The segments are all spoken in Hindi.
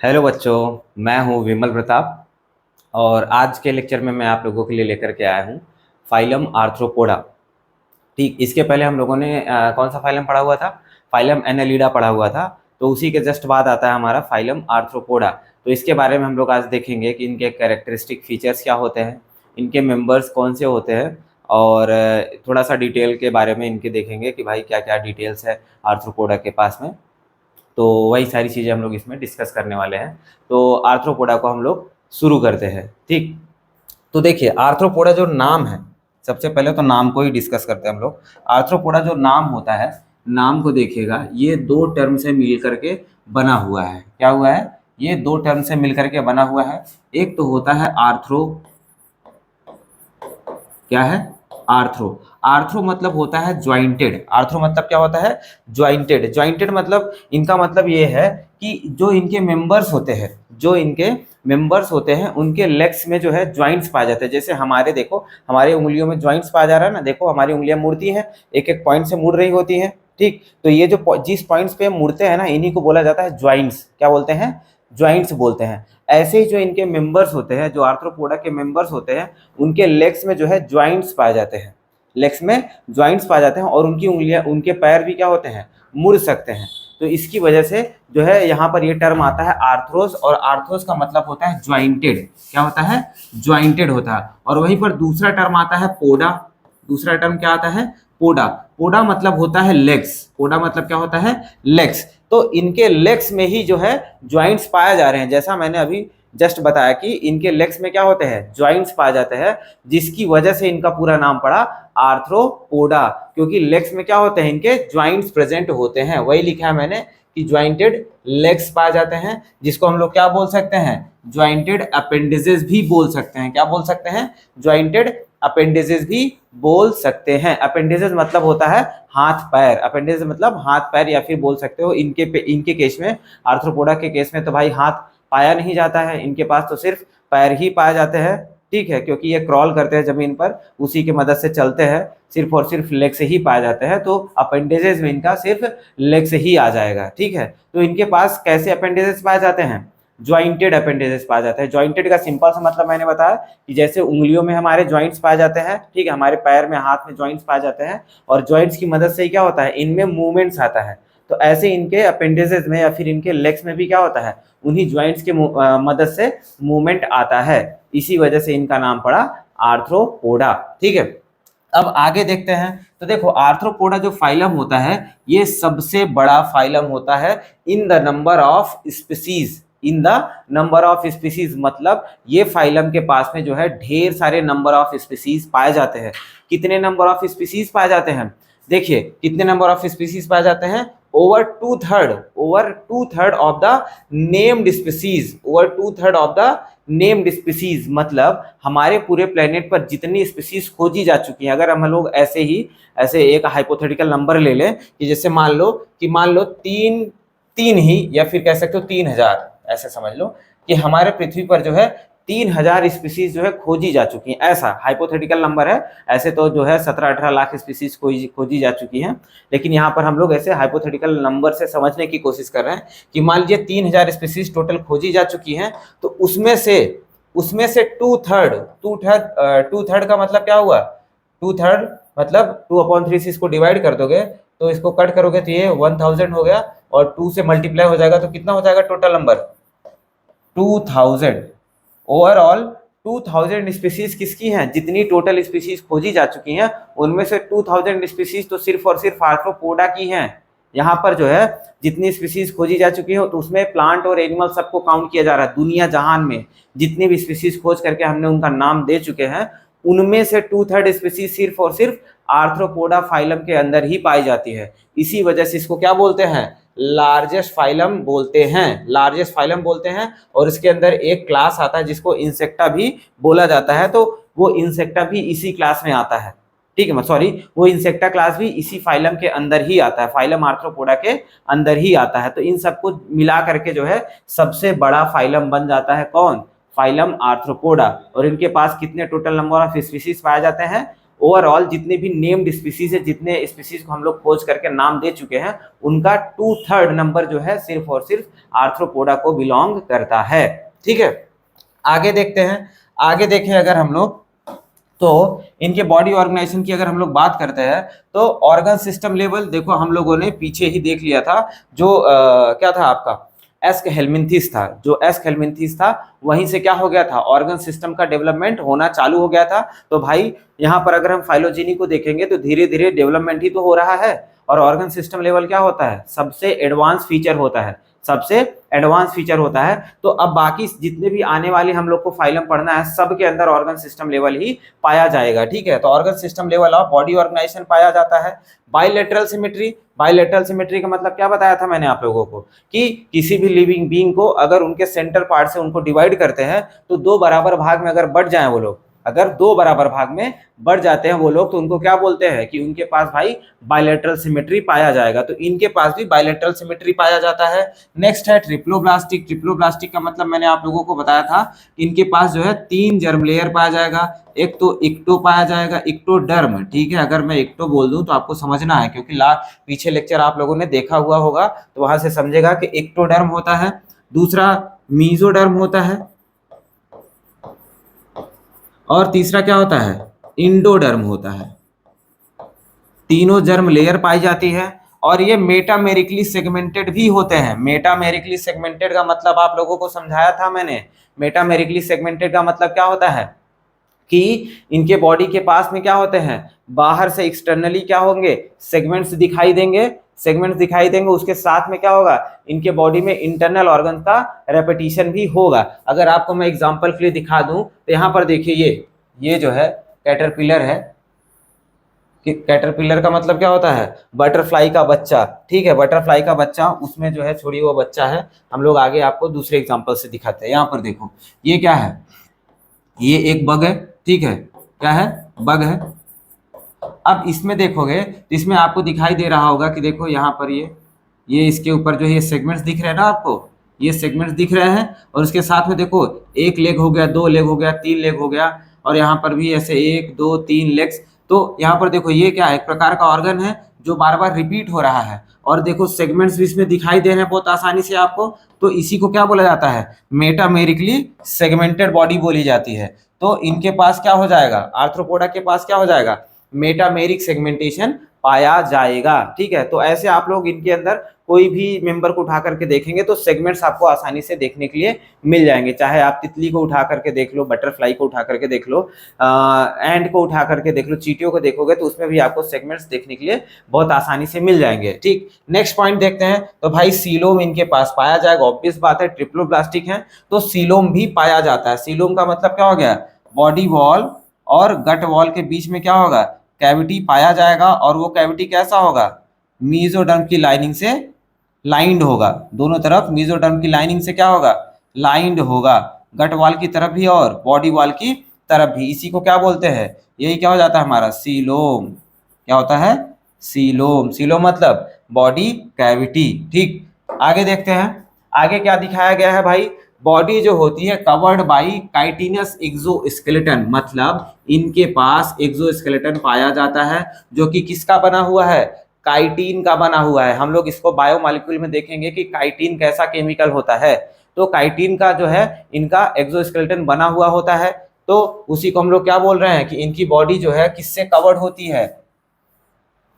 हेलो बच्चों, मैं हूं विमल प्रताप और आज के लेक्चर में मैं आप लोगों के लिए लेकर के आया हूं फाइलम आर्थ्रोपोडा। ठीक, इसके पहले हम लोगों ने कौन सा फाइलम पढ़ा हुआ था? फाइलम एनालिडा पढ़ा हुआ था। तो उसी के जस्ट बाद आता है हमारा फाइलम आर्थ्रोपोडा। तो इसके बारे में हम लोग आज देखेंगे कि इनके कैरेक्टरिस्टिक फीचर्स क्या होते हैं, इनके मेंबर्स कौन से होते हैं, और थोड़ा सा डिटेल के बारे में इनके देखेंगे कि भाई क्या क्या डिटेल्स है आर्थ्रोपोडा के पास में। तो वही सारी चीज़ें हम लोग इसमें डिस्कस करने वाले हैं। तो आर्थ्रोपोडा को हम लोग शुरू करते हैं। ठीक, तो देखिए आर्थ्रोपोडा जो नाम है, सबसे पहले तो नाम को ही डिस्कस करते हैं हम लोग। आर्थ्रोपोडा जो नाम होता है, नाम को देखिएगा, ये दो टर्म से मिल करके बना हुआ है। क्या हुआ है? ये दो टर्म से मिल करके बना हुआ है। एक तो होता है आर्थ्रो, क्या है? आर्थ्रो। आर्थ्रो मतलब होता है ज्वाइंटेड। आर्थ्रो मतलब क्या होता है? ज्वाइंटेड। ज्वाइंटेड मतलब इनका मतलब ये है कि जो इनके मेंबर्स होते हैं, जो इनके मेंबर्स होते हैं उनके लेग्स में जो है ज्वाइंट्स पाए जाते हैं। जैसे हमारे देखो, हमारी उंगलियों में ज्वाइंट्स पाया जा रहा है ना, देखो हमारी उंगलियां मुड़ती हैं, एक एक पॉइंट से मुड़ रही होती हैं। ठीक, तो ये जो जिस पॉइंट्स पे मुड़ते हैं ना, इन्हीं को बोला जाता है ज्वाइंट्स। क्या बोलते हैं? ज्वाइंट्स बोलते हैं। ऐसे ही जो इनके मेंबर्स होते हैं, जो आर्थ्रोपोडा के मेंबर्स होते हैं, उनके लेग्स में जो है ज्वाइंट्स पाए जाते हैं। लेग्स में ज्वाइंट्स पाए जाते हैं और उनकी उंगलियां, उनके पैर भी क्या होते हैं? मुड़ सकते हैं। तो इसकी वजह से जो है यहाँ पर ये टर्म आता है आर्थ्रोस, और आर्थ्रोस का मतलब होता है ज्वाइंटेड। क्या होता है? ज्वाइंटेड होता है। और वहीं पर दूसरा टर्म आता है पोडा। दूसरा टर्म क्या आता है? पोडा। पोडा मतलब होता है लेग्स। पोडा मतलब क्या होता है? लेग्स। तो इनके लेग्स में ही जो है ज्वाइंट्स पाए जा रहे हैं। जैसा मैंने अभी जस्ट बताया कि इनके लेग्स में क्या होते हैं? ज्वाइंट्स पाए जाते हैं, जिसकी वजह से इनका पूरा नाम पड़ा आर्थ्रोपोडा, क्योंकि लेग्स में क्या होते हैं? इनके ज्वाइंट्स प्रेजेंट होते हैं। वही लिखा है मैंने कि ज्वाइंटेड लेग्स पाए जाते हैं, जिसको हम लोग क्या बोल सकते हैं? ज्वाइंटेड अपेंडिजेस भी बोल सकते हैं। क्या बोल सकते हैं? ज्वाइंटेड अपेंडिजेस भी बोल सकते हैं। अपेंडिजेस मतलब होता है हाथ पैर। अपेंडिजेस मतलब हाथ पैर, या फिर बोल सकते हो इनके केस में, आर्थ्रोपोडा के केस में तो भाई हाथ पाया नहीं जाता है, इनके पास तो सिर्फ पैर ही पाए जाते हैं। ठीक है, क्योंकि ये क्रॉल करते हैं जमीन पर, उसी की मदद से चलते हैं, सिर्फ और सिर्फ लेग से ही पाए जाते हैं। तो अपेंडिजेस में इनका सिर्फ लेग से ही आ जाएगा। ठीक है, तो इनके पास कैसे अपेंडिजेस पाए जाते हैं? ज्वाइंटेड अपेंडिजेस पाए जाते हैं। ज्वाइंटेड का सिंपल सा मतलब मैंने बताया कि जैसे उंगलियों में हमारे ज्वाइंट्स पाए जाते हैं, ठीक है, हमारे पैर में, हाथ में ज्वाइंट्स पाए जाते हैं, और ज्वाइंट्स की मदद से ही क्या होता है? इनमें मूवमेंट्स आता है। तो ऐसे इनके अपेंडिजेस में या फिर इनके लेग्स में भी क्या होता है? उन्हीं ज्वाइंट्स के मदद से मूवमेंट आता है। इसी वजह से इनका नाम पड़ा आर्थ्रोपोडा। ठीक है, अब आगे देखते हैं। तो देखो आर्थ्रोपोडा जो फाइलम होता है, ये सबसे बड़ा फाइलम होता है in the number of species. In the number of species मतलब ये फाइलम के पास में जो है ढेर सारे नंबर ऑफ स्पीसीज पाए जाते हैं। कितने नंबर ऑफ स्पीसीज पाए जाते हैं? देखिए कितने नंबर ऑफ स्पीसीज पाए जाते हैं? Over two third of the named species. Over two third of the named species मतलब हमारे पूरे प्लेनेट पर जितनी स्पीसीज खोजी जा चुकी हैं, अगर हम लोग ऐसे एक हाइपोथेटिकल नंबर ले लें कि जैसे मान लो तीन तीन ही, या फिर कह सकते हो 3000, ऐसे समझ लो कि हमारे पृथ्वी पर जो है 3000 स्पीसीज जो है खोजी जा चुकी हैं। ऐसा हाइपोथेटिकल नंबर है। ऐसे तो जो है 17-18 लाख स्पीसीज खोजी जा चुकी हैं, लेकिन यहाँ पर हम लोग ऐसे हाइपोथेटिकल नंबर से समझने की कोशिश कर रहे हैं कि मान लीजिए 3000 स्पीसीज टोटल खोजी जा चुकी हैं। तो उसमें से टू थर्ड का मतलब क्या हुआ? टू थर्ड मतलब 2/3 से इसको डिवाइड कर दोगे, तो इसको कट करोगे तो ये 1000 हो गया, और 2 से मल्टीप्लाई हो जाएगा तो कितना हो जाएगा टोटल नंबर? 2000। ओवरऑल 2000 स्पीसीज किसकी हैं? जितनी टोटल स्पीसीज खोजी जा चुकी हैं, उनमें से 2000 स्पीसीज तो सिर्फ और सिर्फ आर्थ्रोपोडा की हैं। यहाँ पर जो है जितनी स्पीसीज खोजी जा चुकी है, तो उसमें प्लांट और एनिमल सबको काउंट किया जा रहा है। दुनिया जहान में जितनी भी स्पीसीज खोज करके हमने उनका नाम दे चुके हैं, उनमें से 2/3 स्पीसीज सिर्फ और सिर्फ आर्थ्रोपोडा फाइलम के अंदर ही पाई जाती है। इसी वजह से इसको क्या बोलते हैं? लार्जेस्ट फाइलम बोलते हैं। लार्जेस्ट फाइलम बोलते हैं। और इसके अंदर एक क्लास आता है जिसको इंसेक्टा भी बोला जाता है, तो वो इंसेक्टा भी इसी क्लास में आता है। ठीक है, सॉरी, वो इंसेक्टा क्लास भी इसी फाइलम के अंदर ही आता है, फाइलम आर्थ्रोपोडा के अंदर ही आता है। तो इन सबको मिला करके जो है सबसे बड़ा फाइलम बन जाता है कौन? Phylum arthropoda. और इनके पास कितने टोटल नंबर ऑफ स्पीसीज पाए जाते हैं? ओवरऑल जितने भी नेम्ड स्पीसीज है, जितने स्पीसीज को हम लोग खोज करके नाम दे चुके हैं, उनका 2/3 नंबर जो है सिर्फ और सिर्फ आर्थ्रोपोडा को बिलोंग करता है। ठीक है, आगे देखते हैं। आगे देखें अगर हम लोग, तो इनके बॉडी ऑर्गेनाइजेशन की अगर हम लोग बात करते हैं, तो ऑर्गन सिस्टम लेवल देखो हम लोगों ने पीछे ही देख लिया था, जो क्या था आपका एस्क हेलमिंथिस था। जो एस्क हेलमिंथिस था वहीं से क्या हो गया था, ऑर्गन सिस्टम का डेवलपमेंट होना चालू हो गया था। तो भाई यहाँ पर अगर हम फाइलोजेनी को देखेंगे तो धीरे धीरे डेवलपमेंट ही तो हो रहा है, और ऑर्गन सिस्टम लेवल क्या होता है, सबसे एडवांस फीचर होता है, सबसे एडवांस फीचर होता है। तो अब बाकी जितने भी आने वाले हम लोग को फाइलम पढ़ना है, सब के अंदर ऑर्गन सिस्टम लेवल ही पाया जाएगा। ठीक है, तो organ system level of body organisation पाया जाता है। बाइलेटरल सिमेट्री, बाइलेटरल सिमेट्री का मतलब क्या बताया था मैंने आप लोगों को, कि किसी भी लिविंग बीइंग को अगर उनके सेंटर पार्ट से उनको डिवाइड करते हैं, तो 2 बराबर भाग में अगर बढ़ जाए वो लोग, अगर 2 बराबर भाग में बढ़ जाते हैं वो लोग, तो उनको क्या बोलते हैं कि उनके पास भाई बाइलेटरल सिमेट्री पाया जाएगा। तो इनके पास भी बाइलेटरल सिमेट्री पाया जाता है। नेक्स्ट है ट्रिप्लोब्लास्टिक। ट्रिप्लोब्लास्टिक का मतलब मैंने आप लोगों को बताया था, इनके पास जो है 3 जर्म लेयर पाया जाएगा। एक तो इक्टो पाया जाएगा, इक्टोडर्म। ठीक है, अगर मैं इक्टो बोल दूं तो आपको समझना है, क्योंकि पीछे लेक्चर आप लोगों ने देखा हुआ होगा, तो वहां से समझेगा कि इक्टोडर्म होता है। दूसरा मीजोडर्म होता है, और तीसरा क्या होता है, इंडोडर्म होता है। तीनों जर्म लेयर पाई जाती है, और ये मेटामेरिकली सेगमेंटेड भी होते हैं। मेटामेरिकली सेगमेंटेड का मतलब आप लोगों को समझाया था मैंने। मेटामेरिकली सेगमेंटेड का मतलब क्या होता है कि इनके बॉडी के पास में क्या होते हैं, बाहर से एक्सटर्नली क्या होंगे, सेगमेंट्स दिखाई देंगे। सेगमेंट्स दिखाई देंगे, उसके साथ में क्या होगा, इनके बॉडी में इंटरनल ऑर्गन का रेपिटेशन भी होगा। अगर आपको मैं एग्जांपल के लिए दिखा दूं, तो यहाँ पर देखिए, ये जो है कैटरपिलर है। कि कैटरपिलर का मतलब क्या होता है, बटरफ्लाई का बच्चा। ठीक है, बटरफ्लाई का बच्चा, उसमें जो है छोड़िए वो बच्चा है, हम लोग आगे आपको दूसरे एग्जांपल से दिखाते हैं। यहाँ पर देखो, ये क्या है, ये एक बग है। ठीक है, क्या है, बग है। अब इसमें देखोगे तो इसमें आपको दिखाई दे रहा होगा कि देखो यहाँ पर ये इसके ऊपर जो है ये सेगमेंट्स दिख रहे हैं ना आपको, ये सेगमेंट्स दिख रहे हैं, और उसके साथ में देखो एक लेग हो गया, 2 लेग हो गया, 3 लेग हो गया, और यहाँ पर भी ऐसे 1 2 3 लेग्स। तो यहाँ पर देखो ये क्या है, एक प्रकार का ऑर्गन है जो बार बार रिपीट हो रहा है, और देखो सेगमेंट्स भी इसमें दिखाई दे रहे हैं बहुत आसानी से आपको। तो इसी को क्या बोला जाता है, मेटामेरिकली सेगमेंटेड बॉडी बोली जाती है। तो इनके पास क्या हो जाएगा, आर्थ्रोपोडा के पास क्या हो जाएगा, मेटामेरिक सेगमेंटेशन पाया जाएगा। ठीक है, तो ऐसे आप लोग इनके अंदर कोई भी मेंबर को उठा करके देखेंगे तो सेगमेंट्स आपको आसानी से देखने के लिए मिल जाएंगे। चाहे आप तितली को उठा करके देख लो, बटरफ्लाई को उठा करके देख लो, एंड को उठा करके देख लो, चींटियों को देखोगे तो उसमें भी आपको सेगमेंट्स देखने के लिए बहुत आसानी से मिल जाएंगे। ठीक, नेक्स्ट पॉइंट देखते हैं। तो भाई सीलोम इनके पास पाया जाएगा, ऑब्वियस बात है, ट्रिप्लोब्लास्टिक है तो सीलोम भी पाया जाता है। सीलोम का मतलब क्या हो गया, बॉडी वॉल और गट वॉल के बीच में क्या होगा, कैविटी पाया जाएगा, और वो कैविटी कैसा होगा, मीजोडर्म की लाइनिंग से लाइंड होगा। दोनों तरफ मीजोडर्म की लाइनिंग से क्या होगा, लाइंड होगा, गट वॉल की तरफ भी और बॉडी वॉल की तरफ भी। इसी को क्या बोलते हैं, यही क्या हो जाता है हमारा सीलोम। क्या होता है, सीलोम। सीलोम मतलब बॉडी कैविटी। ठीक, आगे देखते हैं, आगे क्या दिखाया गया है भाई, बॉडी जो होती है कवर्ड बाई काइटिनस एक्सोस्केलेटन, मतलब इनके पास एक्सोस्केलेटन पाया जाता है जो कि किसका बना हुआ है, काइटिन का बना हुआ है। हम लोग इसको बायोमॉलिक्यूल में देखेंगे कि काइटिन कैसा केमिकल होता है। तो काइटिन का जो है इनका एक्सोस्केलेटन बना हुआ होता है, तो उसी को हम लोग क्या बोल रहे हैं कि इनकी बॉडी जो है किससे कवर्ड होती है,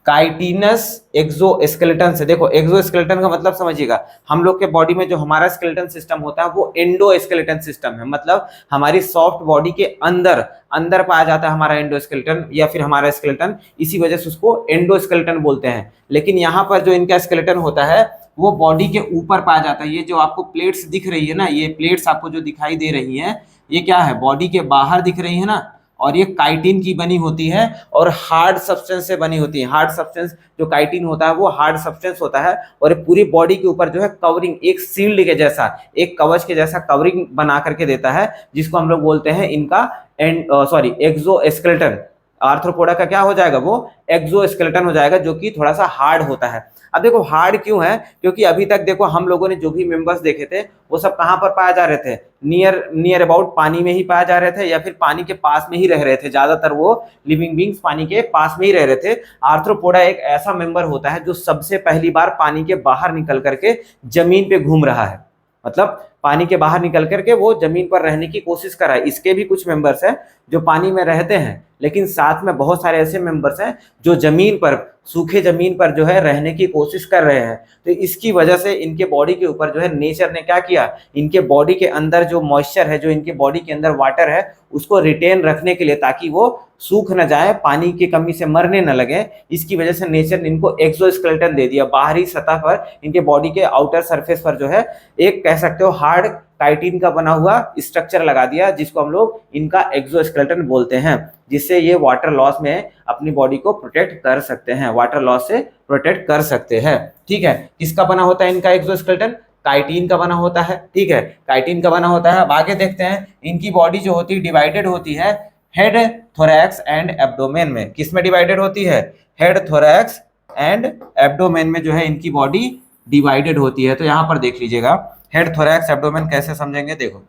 काइटिनस एक्सोस्केलेटन से। देखो एक्सोस्केलेटन का मतलब समझिएगा, हम लोग के बॉडी में जो हमारा स्केलेटन सिस्टम होता है वो एंडोस्केलेटन सिस्टम है, मतलब हमारी सॉफ्ट बॉडी के अंदर अंदर पाया जाता है हमारा एंडोस्केलेटन या फिर हमारा स्केलेटन, इसी वजह से उसको एंडोस्केलेटन बोलते हैं। लेकिन यहाँ पर जो इनका स्केलेटन होता है वो बॉडी के ऊपर पाया जाता है। ये जो आपको प्लेट्स दिख रही है ना, ये प्लेट्स आपको जो दिखाई दे रही है, ये क्या है, बॉडी के बाहर दिख रही है ना, और ये काइटिन की बनी होती है और हार्ड सब्सटेंस से बनी होती है। हार्ड सब्सटेंस जो काइटिन होता है वो हार्ड सब्सटेंस होता है, और ये पूरी बॉडी के ऊपर जो है कवरिंग, एक शील्ड के जैसा, एक कवच के जैसा कवरिंग बना करके देता है, जिसको हम लोग बोलते हैं इनका एक्सोस्केलेटन। आर्थ्रोपोडा का क्या हो जाएगा, वो एक्सोस्केलेटन हो जाएगा, जो कि थोड़ा सा हार्ड होता है। अब देखो हार्ड क्यों है, क्योंकि अभी तक देखो हम लोगों ने जो भी मेंबर्स देखे थे वो सब कहाँ पर पाए जा रहे थे, नियर अबाउट पानी में ही पाए जा रहे थे या फिर पानी के पास में ही रह रहे थे, ज्यादातर वो लिविंग बींग्स पानी के पास में ही रह रहे थे। आर्थ्रोपोडा एक ऐसा मेंबर होता है जो सबसे पहली बार पानी के बाहर निकल करके जमीन पे घूम रहा है, मतलब पानी के बाहर निकल करके वो जमीन पर रहने की कोशिश कर रहा है। इसके भी कुछ मेंबर्स हैं जो पानी में रहते हैं, लेकिन साथ में बहुत सारे ऐसे मेंबर्स हैं जो जमीन पर, सूखे जमीन पर जो है रहने की कोशिश कर रहे हैं। तो इसकी वजह से इनके बॉडी के ऊपर जो है नेचर ने क्या किया, इनके बॉडी के अंदर जो मॉइस्चर है, जो इनके बॉडी के अंदर वाटर है, उसको रिटेन रखने के लिए, ताकि वो सूख न जाए, पानी की कमी से मरने न लगे, इसकी वजह से नेचर ने इनको एक्सोस्केलेटन दे दिया। बाहरी सतह पर इनके बॉडी के आउटर सरफेस पर जो है एक कह सकते हो हार्ड काइटिन का बना हुआ स्ट्रक्चर लगा दिया, जिसको हम लोग इनका एक्सोस्केलेटन बोलते हैं, जिससे ये वाटर लॉस में अपनी बॉडी को प्रोटेक्ट कर सकते हैं, वाटर लॉस से प्रोटेक्ट कर सकते हैं। ठीक है, किसका बना होता है इनका एक्सोस्केलेटन? काइटिन का बना होता है। ठीक है, काइटिन का बना होता है। अब आगे देखते हैं, इनकी बॉडी जो होती है डिवाइडेड होती है हेड, थोरैक्स एंड एब्डोमेन में। किस में डिवाइडेड होती है? हेड, थोरैक्स एंड एब्डोमेन में जो है इनकी बॉडी डिवाइडेड होती है। तो यहाँ पर देख लीजिएगा, हेड, थोरैक्स, एब्डोमेन कैसे समझेंगे? देखो,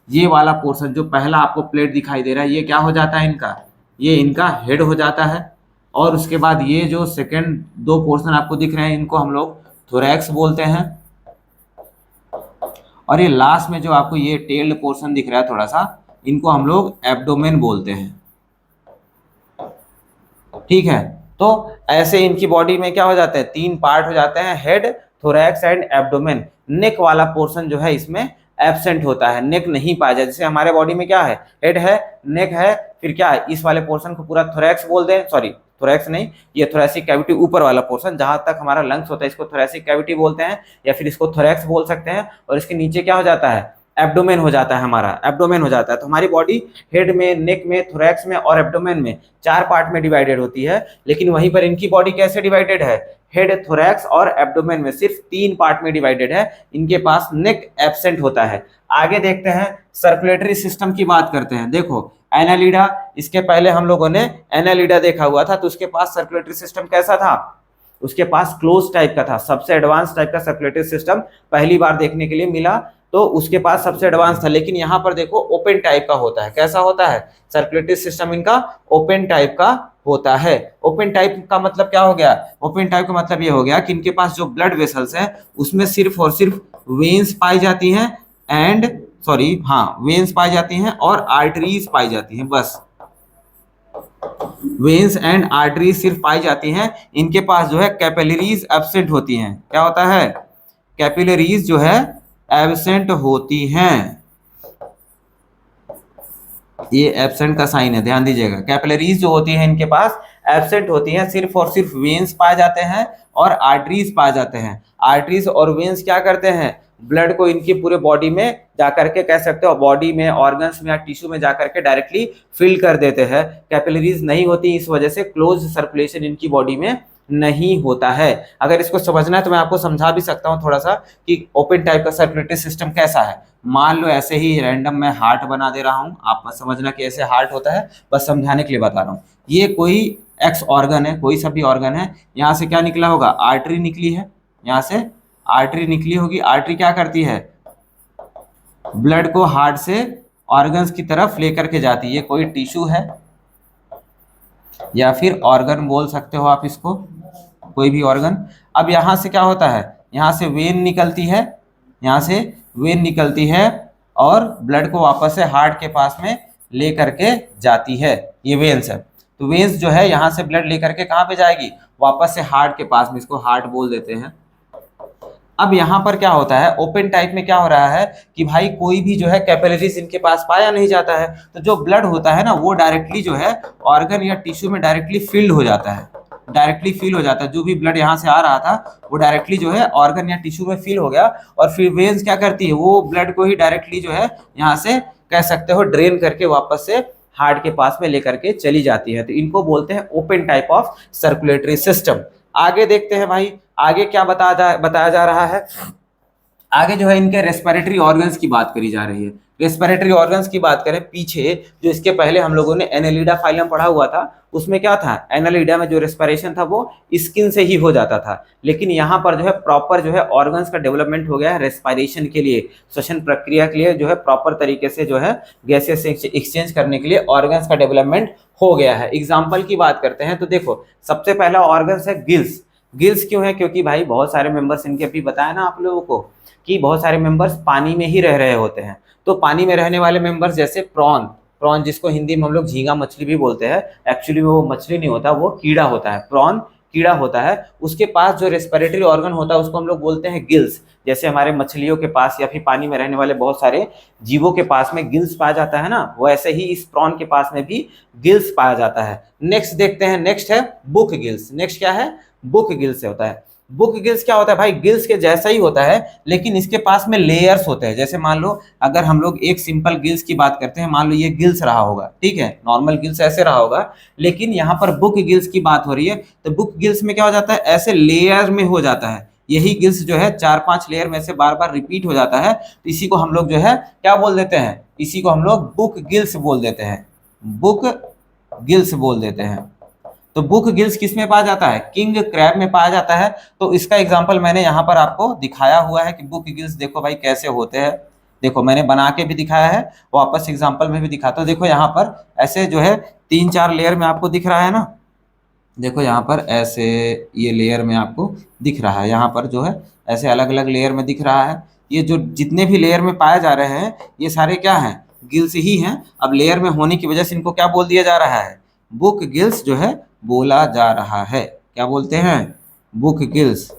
ये वाला पोर्शन जो पहला आपको प्लेट दिखाई दे रहा है, ये क्या हो जाता है इनका? ये इनका हेड हो जाता है। और उसके बाद ये जो सेकंड दो पोर्शन आपको दिख रहे हैं, इनको हम लोग थोरैक्स बोलते हैं। और ये लास्ट में जो आपको ये टेल्ड पोर्शन दिख रहा है थोड़ा सा, इनको हम लोग एब्डोमेन बोलते हैं। ठीक है, तो ऐसे इनकी बॉडी में क्या हो जाता है, तीन पार्ट हो जाते हैं, हेड, थोरैक्स एंड एब्डोमेन। नेक वाला पोर्शन जो है इसमें एब्सेंट होता है, नेक नहीं पाया जाए। जैसे हमारे बॉडी में क्या है, हेड है, नेक है, फिर क्या है, इस वाले पोर्शन को पूरा थोरैक्स बोल दें, सॉरी थोरैक्स नहीं, ये थोरैसिक कैविटी ऊपर वाला पोर्शन जहां तक हमारा लंग्स होता है, इसको थोरैसिक कैविटी बोलते हैं या फिर इसको थोरैक्स बोल सकते हैं। और इसके नीचे क्या हो जाता है, एब्डोमेन हो जाता है, हमारा एब्डोमेन हो जाता है। तो हमारी बॉडी हेड में, नेक में, थोरैक्स में और एब्डोमेन में चार पार्ट में डिवाइडेड होती है। लेकिन वहीं पर इनकी बॉडी कैसे डिवाइडेड है, हेड, थोरैक्स और एब्डोमेन में सिर्फ तीन पार्ट में डिवाइडेड है। इनके पास नेक एब्सेंट होता है। आगे देखते हैं, सर्कुलेटरी सिस्टम की बात करते हैं। देखो एनालिडा, इसके पहले हम लोगों ने एनालिडा देखा हुआ था, तो उसके पास सर्कुलेटरी सिस्टम कैसा था? उसके पास क्लोज टाइप का था, सबसे एडवांस टाइप का सर्कुलेटरी सिस्टम पहली बार देखने के लिए मिला, तो उसके पास सबसे एडवांस था। लेकिन यहाँ पर देखो ओपन टाइप का होता है। कैसा होता है? सर्कुलेटरी सिस्टम इनका ओपन टाइप का होता है। ओपन टाइप का मतलब क्या हो गया? ओपन टाइप का मतलब ये हो गया कि इनके पास जो ब्लड वेसल्स हैं उसमें सिर्फ और सिर्फ वेन्स पाई जाती हैं वेन्स पाई जाती हैं और आर्टरीज पाई जाती हैं, बस वेन्स एंड आर्टरीज सिर्फ पाई जाती हैं। इनके पास जो है कैपिलरीज एब्सेंट होती हैं। क्या होता है? कैपिलरीज जो है एब्सेंट होती हैं। ये एब्सेंट का साइन है, ध्यान दीजिएगा। कैपिलरीज जो होती हैं इनके पास एब्सेंट होती हैं, सिर्फ और सिर्फ वेन्स पाए जाते हैं और आर्टरीज पाए जाते हैं। आर्टरीज और वेन्स क्या करते हैं? ब्लड को इनकी पूरे बॉडी में जाकर के, कह सकते हो बॉडी में, ऑर्गन्स में या टिश्यू में जाकर के डायरेक्टली फिल कर देते हैं। कैपिलरीज नहीं होती, इस वजह से क्लोज सर्कुलेशन इनकी बॉडी में नहीं होता है। अगर इसको समझना है तो मैं आपको समझा भी सकता हूँ थोड़ा सा कि ओपन टाइप का सर्कुलेटरी सिस्टम कैसा है। मान लो ऐसे ही रैंडम मैं हार्ट बना दे रहा हूँ, आप मत समझना कि ऐसे हार्ट होता है, बस समझाने के लिए बता रहा हूँ। ये कोई एक्स ऑर्गन है, कोई सा भी ऑर्गन है, यहाँ से क्या निकला होगा? आर्टरी निकली है, यहाँ से आर्टरी निकली होगी। आर्टरी क्या करती है? ब्लड को हार्ट से ऑर्गन्स की तरफ लेकर के जाती है। ये कोई टिश्यू है या फिर ऑर्गन बोल सकते हो आप इसको, कोई भी ऑर्गन। अब यहाँ से क्या होता है? यहाँ से वेन निकलती है, यहाँ से वेन निकलती है और ब्लड को वापस से हार्ट के पास में ले करके जाती है। ये वेन्स है। तो वेन्स जो है यहाँ से ब्लड लेकर के कहाँ पे जाएगी? वापस से हार्ट के पास में, इसको हार्ट बोल देते हैं। अब यहाँ पर क्या होता है, ओपन टाइप में क्या हो रहा है कि भाई कोई भी जो है कैपिलरीज इनके पास पाया नहीं जाता है, तो जो ब्लड होता है ना वो डायरेक्टली जो है ऑर्गन या टिश्यू में डायरेक्टली फिल्ड हो जाता है, डायरेक्टली फिल हो जाता है। जो भी ब्लड यहाँ से आ रहा था वो डायरेक्टली जो है ऑर्गन या टिश्यू में फिल हो गया, और फिर वेन्स क्या करती है, वो ब्लड को ही डायरेक्टली जो है यहाँ से कह सकते हो ड्रेन करके वापस से हार्ट के पास में लेकर के चली जाती है। तो इनको बोलते हैं open type of circulatory system. आगे देखते हैं भाई, आगे क्या बताया जा रहा है। आगे जो है इनके रेस्पिरेटरी ऑर्गन्स की बात करी जा रही है। रेस्पिरेटरी ऑर्गन्स की बात करें, पीछे जो इसके पहले हम लोगों ने एनालिडा फाइलम पढ़ा हुआ था, उसमें क्या था, एनालिडा में जो रेस्पिरेशन था वो स्किन से ही हो जाता था, लेकिन यहाँ पर जो है प्रॉपर जो है ऑर्गन्स का डेवलपमेंट हो गया है रेस्पिरेशन के लिए, श्वसन प्रक्रिया के लिए जो है प्रॉपर तरीके से जो है गैसेस एक्सचेंज करने के लिए ऑर्गन्स का डेवलपमेंट हो गया है। एग्जाम्पल की बात करते हैं तो देखो, सबसे पहला ऑर्गन्स है गिल्स। गिल्स क्यों है, क्योंकि भाई बहुत सारे मेंबर्स, इनके अभी बताया ना आप लोगों को कि बहुत सारे मेंबर्स पानी में ही रह रहे होते हैं। तो पानी में रहने वाले मेंबर्स जैसे प्रॉन, प्रॉन जिसको हिंदी में हम लोग झींगा मछली भी बोलते हैं, एक्चुअली वो मछली नहीं होता, वो कीड़ा होता है, प्रॉन कीड़ा होता है। उसके पास जो रेस्पिरेटरी ऑर्गन होता है उसको हम लोग बोलते हैं गिल्स। जैसे हमारे मछलियों के पास या फिर पानी में रहने वाले बहुत सारे जीवों के पास में गिल्स पाया जाता है ना, वैसे ही इस प्रॉन के पास में भी गिल्स पाया जाता है। नेक्स्ट देखते हैं, नेक्स्ट है बुक गिल्स। नेक्स्ट क्या है, बुक गिल्स से होता है। बुक गिल्स क्या होता है भाई, गिल्स के जैसा ही होता है, लेकिन इसके पास में लेयर्स होते हैं। जैसे मान लो अगर हम लोग एक सिंपल गिल्स की बात करते हैं, मान लो ये गिल्स रहा होगा, ठीक है, नॉर्मल गिल्स ऐसे रहा होगा, लेकिन यहाँ पर बुक गिल्स की बात हो रही है, तो बुक गिल्स में क्या हो जाता है, ऐसे लेयर में हो जाता है। यही गिल्स जो है 4-5 लेयर में से बार बार रिपीट हो जाता है, तो इसी को हम लोग जो है क्या बोल देते हैं, इसी को हम लोग बुक गिल्स बोल देते हैं, बुक गिल्स बोल देते हैं। तो बुक गिल्स किस में पाया जाता है, किंग क्रैब में पाया जाता है। तो इसका एग्जांपल मैंने यहाँ पर आपको दिखाया हुआ है कि बुक गिल्स देखो भाई कैसे होते हैं। देखो मैंने बना के भी दिखाया है, वापस एग्जांपल में भी दिखाता हूँ। देखो यहाँ पर ऐसे जो है 3-4 लेयर में आपको दिख रहा है ना, देखो यहाँ पर ऐसे ये लेयर में आपको दिख रहा है, यहाँ पर जो है ऐसे अलग अलग लेयर में दिख रहा है। ये जो जितने भी लेयर में पाए जा रहे हैं ये सारे क्या हैं, गिल्स ही हैं। अब लेयर में होने की वजह से इनको क्या बोल दिया जा रहा है, बुक गिल्स जो है बोला जा रहा है। क्या बोलते हैं, बुक गिल्स।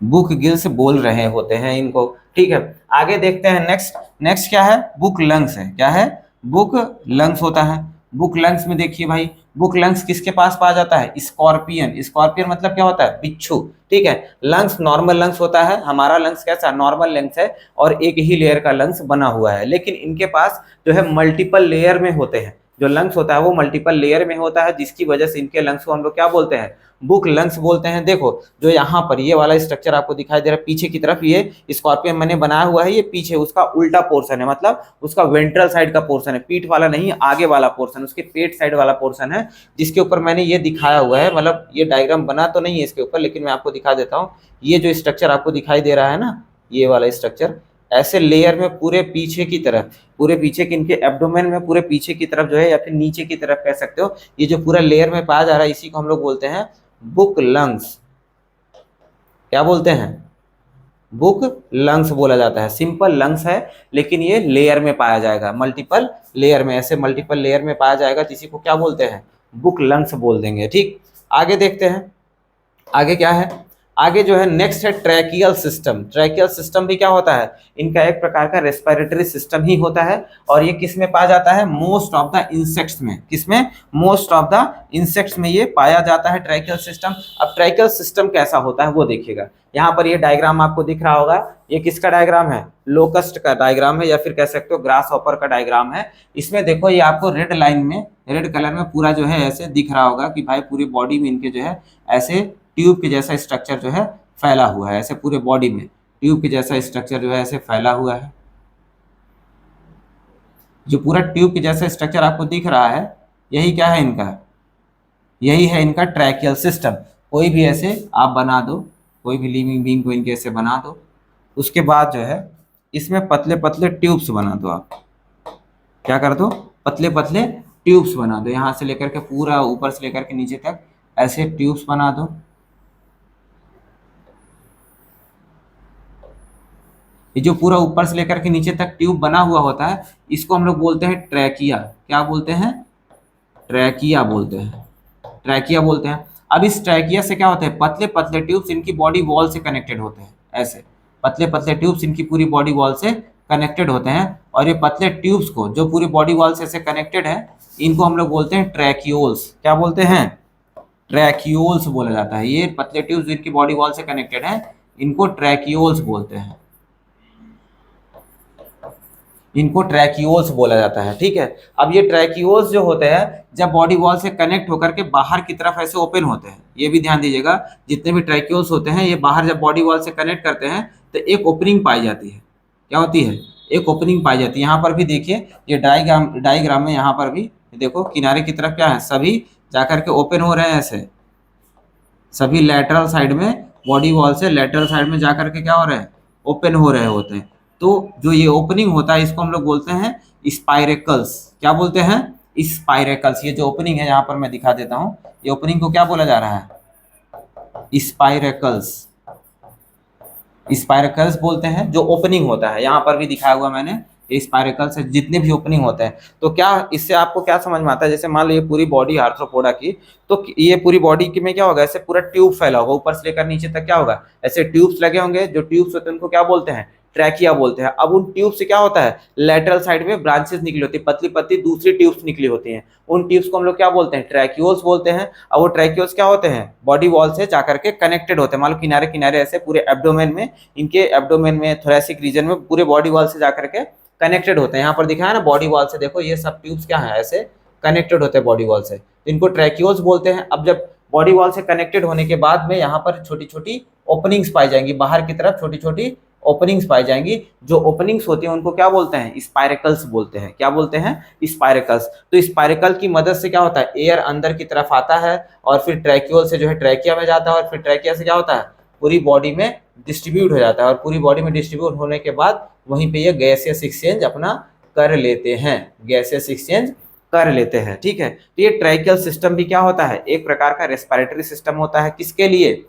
बुक गिल्स बोल रहे होते हैं इनको, ठीक है। आगे देखते हैं नेक्स्ट। नेक्स्ट क्या है, बुक लंग्स है। क्या है, बुक लंग्स होता है। बुक लंग्स में देखिए भाई, बुक लंग्स किसके पास पाया जाता है, स्कॉर्पियन। स्कॉर्पियन मतलब क्या होता है, बिच्छू, ठीक है। लंग्स नॉर्मल लंग्स होता है, हमारा लंग्स कैसा नॉर्मल लंग्स है और एक ही लेयर का लंग्स बना हुआ है, लेकिन इनके पास जो है मल्टीपल लेयर में होते हैं। जो लंग्स होता है वो मल्टीपल लेयर में होता है, जिसकी वजह से इनके लंग्स को हम लोग क्या बोलते हैं, बुक लंग्स बोलते हैं। देखो जो यहाँ पर ये वाला स्ट्रक्चर आपको दिखाई दे रहा है पीछे की तरफ, ये स्कॉर्पियन मैंने बनाया हुआ है, ये पीछे उसका उल्टा पोर्शन है, मतलब उसका वेंट्रल साइड का पोर्शन है, पीठ वाला नहीं, आगे वाला पोर्शन, उसके पेट साइड वाला पोर्शन है, जिसके ऊपर मैंने ये दिखाया हुआ है। मतलब ये डायग्राम बना तो नहीं है इसके ऊपर, लेकिन मैं आपको दिखा देता हूँ। ये जो स्ट्रक्चर आपको दिखाई दे रहा है ना, ये वाला स्ट्रक्चर ऐसे लेयर में पूरे पीछे की तरफ, पूरे पीछे के इनके एब्डोमेन में पूरे पीछे की तरफ जो है, या फिर नीचे की तरफ कह सकते हो, ये जो पूरा लेयर में पाया जा रहा है इसी को हम लोग बोलते हैं बुक लंग्स। क्या बोलते हैं, बुक लंग्स बोला जाता है। सिंपल लंग्स है लेकिन ये लेयर में पाया जाएगा, मल्टीपल लेयर में, ऐसे मल्टीपल लेयर में पाया जाएगा, इसी को क्या बोलते हैं, बुक लंग्स बोल देंगे, ठीक। आगे देखते हैं, आगे क्या है, आगे जो है नेक्स्ट है ट्रैकियल सिस्टम। ट्रैकियल सिस्टम भी क्या होता है, इनका एक प्रकार का रेस्पिरेटरी सिस्टम ही होता है, और ये किस में पाया जाता है, मोस्ट ऑफ द इंसेक्ट्स में। किसमें, मोस्ट ऑफ द इंसेक्ट्स में ये पाया जाता है ट्रैकियल सिस्टम। अब ट्रैकियल सिस्टम कैसा होता है वो देखिएगा, यहाँ पर ये डायग्राम आपको दिख रहा होगा, ये किसका डायग्राम है, लोकस्ट का डायग्राम है, या फिर कह सकते हो ग्रास हॉपर का डायग्राम है। इसमें देखो ये आपको रेड लाइन में, रेड कलर में पूरा जो है ऐसे दिख रहा होगा कि भाई पूरी बॉडी में इनके जो है ऐसे ट्यूब के जैसा स्ट्रक्चर जो है फैला हुआ है, ऐसे पूरे बॉडी में ट्यूब के जैसा स्ट्रक्चर जो है ऐसे फैला हुआ है। जो पूरा ट्यूब के जैसा स्ट्रक्चर आपको दिख रहा है, यही क्या है इनका, यही है इनका ट्रैकियल सिस्टम। कोई भी ऐसे आप बना दो, कोई भी लिविंग बीइंग को इनके ऐसे बना दो, उसके बाद जो है इसमें पतले पतले ट्यूब्स बना दो। आप क्या कर दो, पतले पतले ट्यूब्स बना दो, यहाँ से लेकर के पूरा ऊपर से लेकर के नीचे तक ऐसे ट्यूब्स बना दो। ये जो पूरा ऊपर से लेकर के नीचे तक ट्यूब बना हुआ होता है, इसको हम लोग बोलते हैं ट्रैकिया। क्या बोलते हैं, ट्रैकिया बोलते हैं, ट्रैकिया बोलते हैं। अब इस ट्रैकिया से क्या होता है, पतले पतले ट्यूब्स इनकी बॉडी वॉल से कनेक्टेड होते हैं, ऐसे पतले पतले ट्यूब्स इनकी पूरी बॉडी वॉल से कनेक्टेड होते हैं, और ये पतले ट्यूब्स को जो पूरी बॉडी वॉल से ऐसे कनेक्टेड है, इनको हम लोग बोलते हैं ट्रैकियोल्स। क्या बोलते हैं, ट्रैकियोल्स बोला जाता है। ये पतले ट्यूब्स इनकी बॉडी वॉल से कनेक्टेड है, इनको ट्रैकियोल्स बोलते हैं। इनको ट्रैकियोल्स बोला जाता है। ठीक है, अब ये ट्रैकियोल्स जो होते हैं जब बॉडी वॉल से कनेक्ट होकर के बाहर की तरफ ऐसे ओपन होते हैं, ये भी ध्यान दीजिएगा, जितने भी ट्रैकियोल्स होते हैं ये बाहर जब बॉडी वॉल से कनेक्ट करते हैं तो एक ओपनिंग पाई जाती है। क्या होती है? एक ओपनिंग पाई जाती है। यहाँ पर भी देखिए, ये डायग्राम में यहाँ पर भी देखो किनारे की तरफ क्या है, सभी जाकर के ओपन हो रहे हैं ऐसे, सभी लेटरल साइड में, बॉडी वॉल से लेटरल साइड में जाकर के क्या हो रहे हैं, ओपन हो रहे होते हैं। तो जो ये ओपनिंग होता है इसको हम लोग बोलते हैं स्पाइरेकल्स। क्या बोलते हैं? स्पाइरेकल्स। ये जो ओपनिंग है यहाँ पर मैं दिखा देता हूँ, ये ओपनिंग को क्या बोला जा रहा है? स्पाइरेकल्स। स्पाइरेकल्स बोलते हैं जो ओपनिंग होता है, यहाँ पर भी दिखाया हुआ मैंने, ये स्पाइरेकल्स है जितने भी ओपनिंग होते हैं। तो क्या इससे आपको क्या समझ में आता है? जैसे मान लो ये पूरी बॉडी आर्थ्रोपोडा की, तो ये पूरी बॉडी की में क्या होगा, ऐसे पूरा ट्यूब फैला होगा, ऊपर से लेकर नीचे तक क्या होगा, ऐसे ट्यूब्स लगे होंगे। जो ट्यूब्स होते हैं उनको क्या बोलते हैं? ट्रैकिया बोलते हैं। अब उन ट्यूब से क्या होता है, लेटरल साइड में ब्रांचेस निकली होती है, पतली पतली दूसरी ट्यूब्स निकली होती हैं। उन ट्यूब्स को हम लोग क्या बोलते हैं? ट्रैक्यूल्स बोलते हैं। और वो ट्रैक्यूल्स क्या होते हैं? बॉडी वॉल से जाकर के कनेक्टेड होते हैं। मान लो किनारे किनारे ऐसे पूरे एब्डोमेन में, इनके एब्डोमेन में, थोरैसिक रीजन में पूरे बॉडी वॉल से जाकर के कनेक्टेड होते हैं। यहाँ पर दिखाया ना बॉडी वॉल से, देखो ये सब ट्यूब्स क्या है, ऐसे कनेक्टेड होते हैं बॉडी वॉल से, तो इनको ट्रैक्यूल्स बोलते हैं। अब जब बॉडी वॉल से कनेक्टेड होने के बाद में यहाँ पर छोटी छोटी ओपनिंग्स पाई जाएंगी, बाहर की तरफ छोटी छोटी ओपनिंग्स पाई जाएंगी। जो ओपनिंग्स होती हैं उनको क्या बोलते हैं? स्पाइरेकल्स बोलते हैं। क्या बोलते हैं? स्पाइरेकल्स। तो स्पाइरेकल की मदद से क्या होता है, एयर अंदर की तरफ आता है और फिर ट्रैक्यूल से जो है ट्रैकिया में जाता है, और फिर ट्रैकिया से क्या होता है, पूरी बॉडी में डिस्ट्रीब्यूट हो जाता है, और पूरी बॉडी में डिस्ट्रीब्यूट होने के बाद वहीं पे ये गैसियस एक्सचेंज अपना कर लेते हैं, गैसियस एक्सचेंज कर लेते हैं। ठीक है, तो ये ट्रैकियल सिस्टम भी क्या होता है, एक प्रकार का रेस्पिरेटरी सिस्टम होता है। किसके लिए?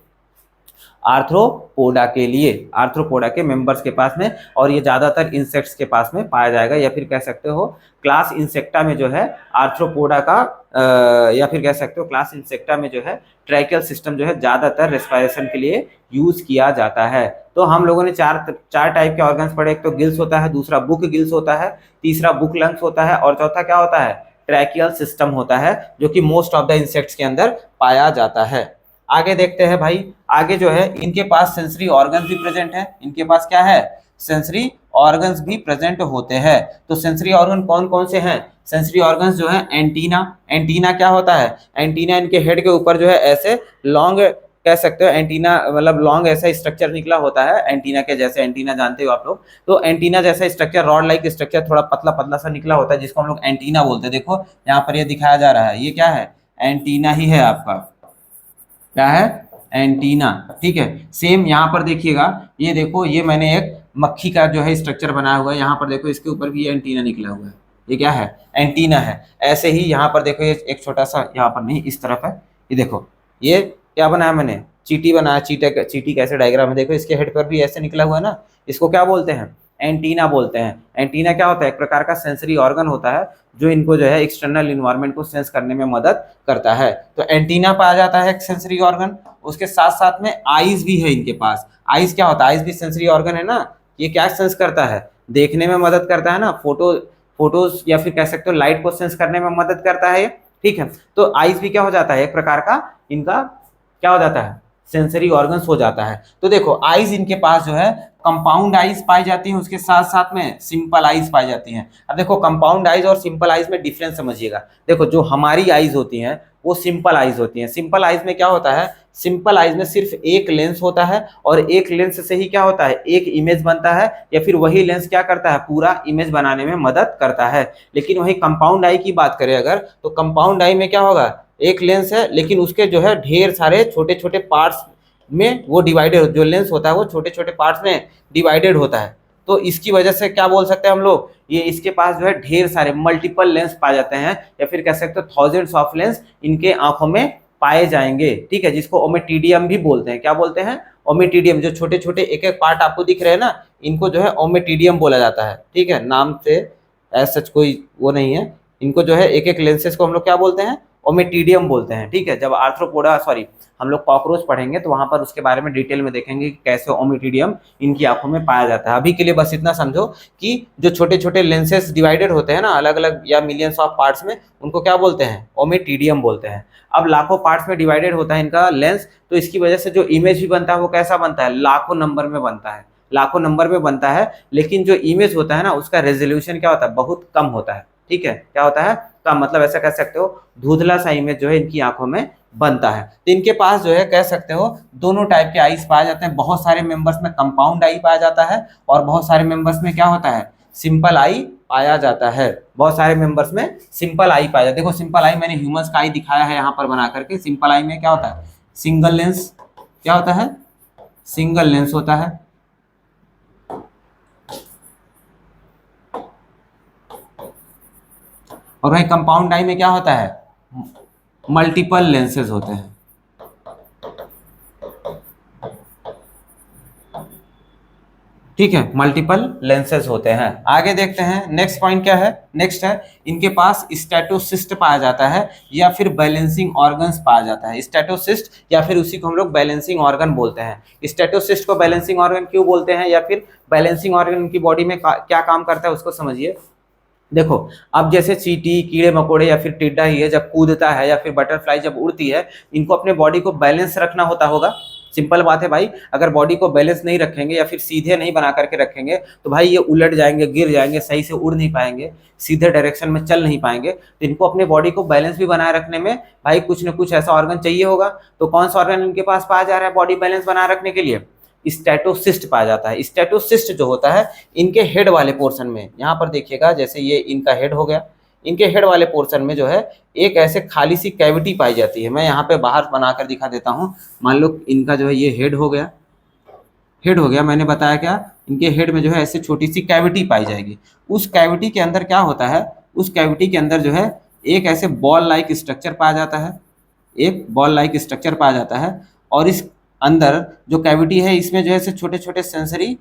आर्थ्रोपोडा के लिए, आर्थ्रोपोडा के मेंबर्स के पास में, और ये ज्यादातर इंसेक्ट्स के पास में पाया जाएगा, या फिर कह सकते हो क्लास इंसेक्टा में जो है आर्थ्रोपोडा का या फिर कह सकते हो क्लास इंसेक्टा में जो है ट्रैकियल सिस्टम जो है ज्यादातर रेस्पिरेशन के लिए यूज किया जाता है। तो हम लोगों ने चार टाइप के ऑर्गन्स पढ़े। एक तो गिल्स होता है, दूसरा बुक गिल्स होता है, तीसरा बुक लंग्स होता है, और चौथा क्या होता है, ट्रैकियल सिस्टम होता है, जो कि मोस्ट ऑफ द इंसेक्ट्स के अंदर पाया जाता है। आगे देखते हैं भाई, आगे जो है इनके पास सेंसरी ऑर्गन्स भी प्रेजेंट है। इनके पास क्या है? सेंसरी ऑर्गन्स भी प्रेजेंट होते हैं। तो सेंसरी ऑर्गन कौन कौन से हैं? सेंसरी ऑर्गन्स जो है एंटीना। एंटीना क्या होता है? एंटीना इनके हेड के ऊपर जो है ऐसे लॉन्ग, कह सकते हो एंटीना मतलब लॉन्ग ऐसा स्ट्रक्चर निकला होता है, एंटीना के जैसे, एंटीना जानते हो आप लोग, तो एंटीना जैसा स्ट्रक्चर, रॉड लाइक स्ट्रक्चर थोड़ा पतला पतला सा निकला होता है, जिसको हम लोग एंटीना बोलते हैं। देखो यहाँ पर ये दिखाया जा रहा है, ये क्या है? एंटीना ही है आपका, क्या है? एंटीना। ठीक है, सेम यहाँ पर देखिएगा, ये देखो, ये मैंने एक मक्खी का जो है स्ट्रक्चर बनाया हुआ है, यहाँ पर देखो इसके ऊपर भी ये एंटीना निकला हुआ है, ये क्या है? एंटीना है। ऐसे ही यहाँ पर देखो, ये एक छोटा सा, यहाँ पर नहीं इस तरफ है, ये देखो ये क्या बनाया मैंने, चीटी बनाया। चीटी कैसे डायग्राम है, देखो इसके हेड पर भी ऐसे निकला हुआ है ना, इसको क्या बोलते हैं? एंटीना बोलते हैं। एंटीना क्या होता है? एक प्रकार का सेंसरी ऑर्गन होता है, जो इनको जो है एक्सटर्नल इन्वायरमेंट को सेंस करने में मदद करता है। तो एंटीना पाया जाता है एक सेंसरी ऑर्गन। उसके साथ साथ में आईज भी है इनके पास। आईज क्या होता है? आईज भी सेंसरी ऑर्गन है ना। ये क्या सेंस करता है? देखने में मदद करता है ना, फोटोज या फिर कह सकते हो लाइट को सेंस करने में मदद करता है। ठीक है, तो आईज भी क्या हो जाता है, एक प्रकार का इनका क्या हो जाता है, सेंसरी ऑर्गन्स हो जाता है। तो देखो आईज इनके पास जो है कंपाउंड आईज पाई जाती हैं, उसके साथ साथ में सिंपल आईज पाई जाती हैं। अब देखो कंपाउंड आईज और सिंपल आईज में डिफरेंस समझिएगा। देखो जो हमारी आईज होती हैं वो सिंपल आईज होती हैं। सिंपल आईज में क्या होता है, सिंपल आईज में सिर्फ एक लेंस होता है, और एक लेंस से ही क्या होता है, एक इमेज बनता है, या फिर वही लेंस क्या करता है, पूरा इमेज बनाने में मदद करता है। लेकिन वही कंपाउंड आई की बात करें अगर, तो कंपाउंड आई में क्या होगा, एक लेंस है लेकिन उसके जो है ढेर सारे छोटे छोटे पार्ट्स में वो डिवाइडेड, जो लेंस होता है वो छोटे छोटे पार्ट्स में डिवाइडेड होता है। तो इसकी वजह से क्या बोल सकते हैं हम लोग, ये इसके पास जो है ढेर सारे मल्टीपल लेंस पाए जाते हैं, या फिर कह सकते हो थाउजेंड्स ऑफ लेंस इनके आंखों में पाए जाएंगे। ठीक है, जिसको ओमेटिडियम भी बोलते हैं। क्या बोलते हैं? ओमेटिडियम। जो छोटे छोटे एक एक पार्ट आपको दिख रहे हैं ना, इनको जो है ओमेटिडियम बोला जाता है। ठीक है, नाम से ऐसा कोई वो नहीं है, इनको जो है एक एक लेंसेज को हम लोग क्या बोलते हैं, ओमेटिडियम बोलते हैं। ठीक है, जब आर्थ्रोपोडा हम लोग कॉकरोच पढ़ेंगे तो वहां पर उसके बारे में डिटेल में देखेंगे कि कैसे ओमेटिडियम इनकी आंखों में पाया जाता है। अभी के लिए बस इतना समझो कि जो छोटे छोटे लेंसेज डिवाइडेड होते हैं ना अलग अलग या मिलियंस ऑफ पार्ट्स में, उनको क्या बोलते हैं, ओमेटिडियम बोलते हैं। अब लाखों पार्ट्स में डिवाइडेड होता है इनका लेंस, तो इसकी वजह से जो इमेज भी बनता है वो कैसा बनता है, लाखों नंबर में बनता है, लाखों नंबर में बनता है, लेकिन जो इमेज होता है ना उसका रेजोल्यूशन क्या होता है, बहुत कम होता है। ठीक है, क्या होता है, कम, मतलब ऐसा कह सकते हो धुंधला सा इमेज जो है इनकी आंखों में बनता है। तो इनके पास जो है कह सकते हो दोनों टाइप के आईज पाए जाते हैं। बहुत सारे मेंबर्स में कंपाउंड आई पाया जाता है और बहुत सारे मेंबर्स में क्या होता है, सिंपल आई पाया जाता है। बहुत सारे मेंबर्स में सिंपल आई पाया जाता है। देखो सिंपल आई मैंने ह्यूमंस का आई दिखाया है यहाँ पर बना करके। सिंपल आई में क्या होता है, सिंगल लेंस, क्या होता है, सिंगल लेंस होता है। और वही कंपाउंड आई में क्या होता है, मल्टीपल लेंसेज होते हैं। ठीक है, मल्टीपल लेंसेज होते हैं। आगे देखते हैं नेक्स्ट पॉइंट क्या है। नेक्स्ट है इनके पास स्टेटोसिस्ट पाया जाता है या फिर बैलेंसिंग ऑर्गन्स पाया जाता है। स्टेटोसिस्ट या फिर उसी को हम लोग बैलेंसिंग ऑर्गन बोलते हैं। स्टेटोसिस्ट को बैलेंसिंग ऑर्गन क्यों बोलते हैं या फिर बैलेंसिंग ऑर्गन उनकी बॉडी में क्या काम करता है उसको समझिए। देखो अब जैसे चींटी, कीड़े मकोड़े या फिर टिड्डा ही है, जब कूदता है या फिर बटरफ्लाई जब उड़ती है, इनको अपने बॉडी को बैलेंस रखना होगा। सिंपल बात है भाई, अगर बॉडी को बैलेंस नहीं रखेंगे या फिर सीधे नहीं बना करके रखेंगे तो भाई ये उलट जाएंगे, गिर जाएंगे, सही से उड़ नहीं पाएंगे, सीधे डायरेक्शन में चल नहीं पाएंगे। तो इनको अपने बॉडी को बैलेंस भी बनाए रखने में भाई कुछ न कुछ ऐसा ऑर्गन चाहिए होगा। तो कौन सा ऑर्गन इनके पास पाया जा रहा है बॉडी बैलेंस बनाए रखने के लिए, स्टेटोसिस्ट पाया जाता है। स्टेटोसिस्ट जो होता है इनके हेड वाले पोर्शन में, यहाँ पर देखिएगा जैसे ये इनका हेड हो गया, इनके हेड वाले पोर्शन में जो है एक ऐसे खाली सी कैविटी पाई जाती है। मैं यहाँ पे बाहर बनाकर दिखा देता हूँ। मान लो इनका जो है ये हेड हो गया, हेड हो गया, मैंने बताया क्या, इनके हेड में जो है ऐसे छोटी सी कैविटी पाई जाएगी। उस कैविटी के अंदर क्या होता है, उस कैविटी के अंदर जो है एक ऐसे बॉल लाइक स्ट्रक्चर पाया जाता है, एक बॉल लाइक स्ट्रक्चर पाया जाता है। और इस अंदर जो कैविटी है इसमें जो है छोटे छोटे सेंसरी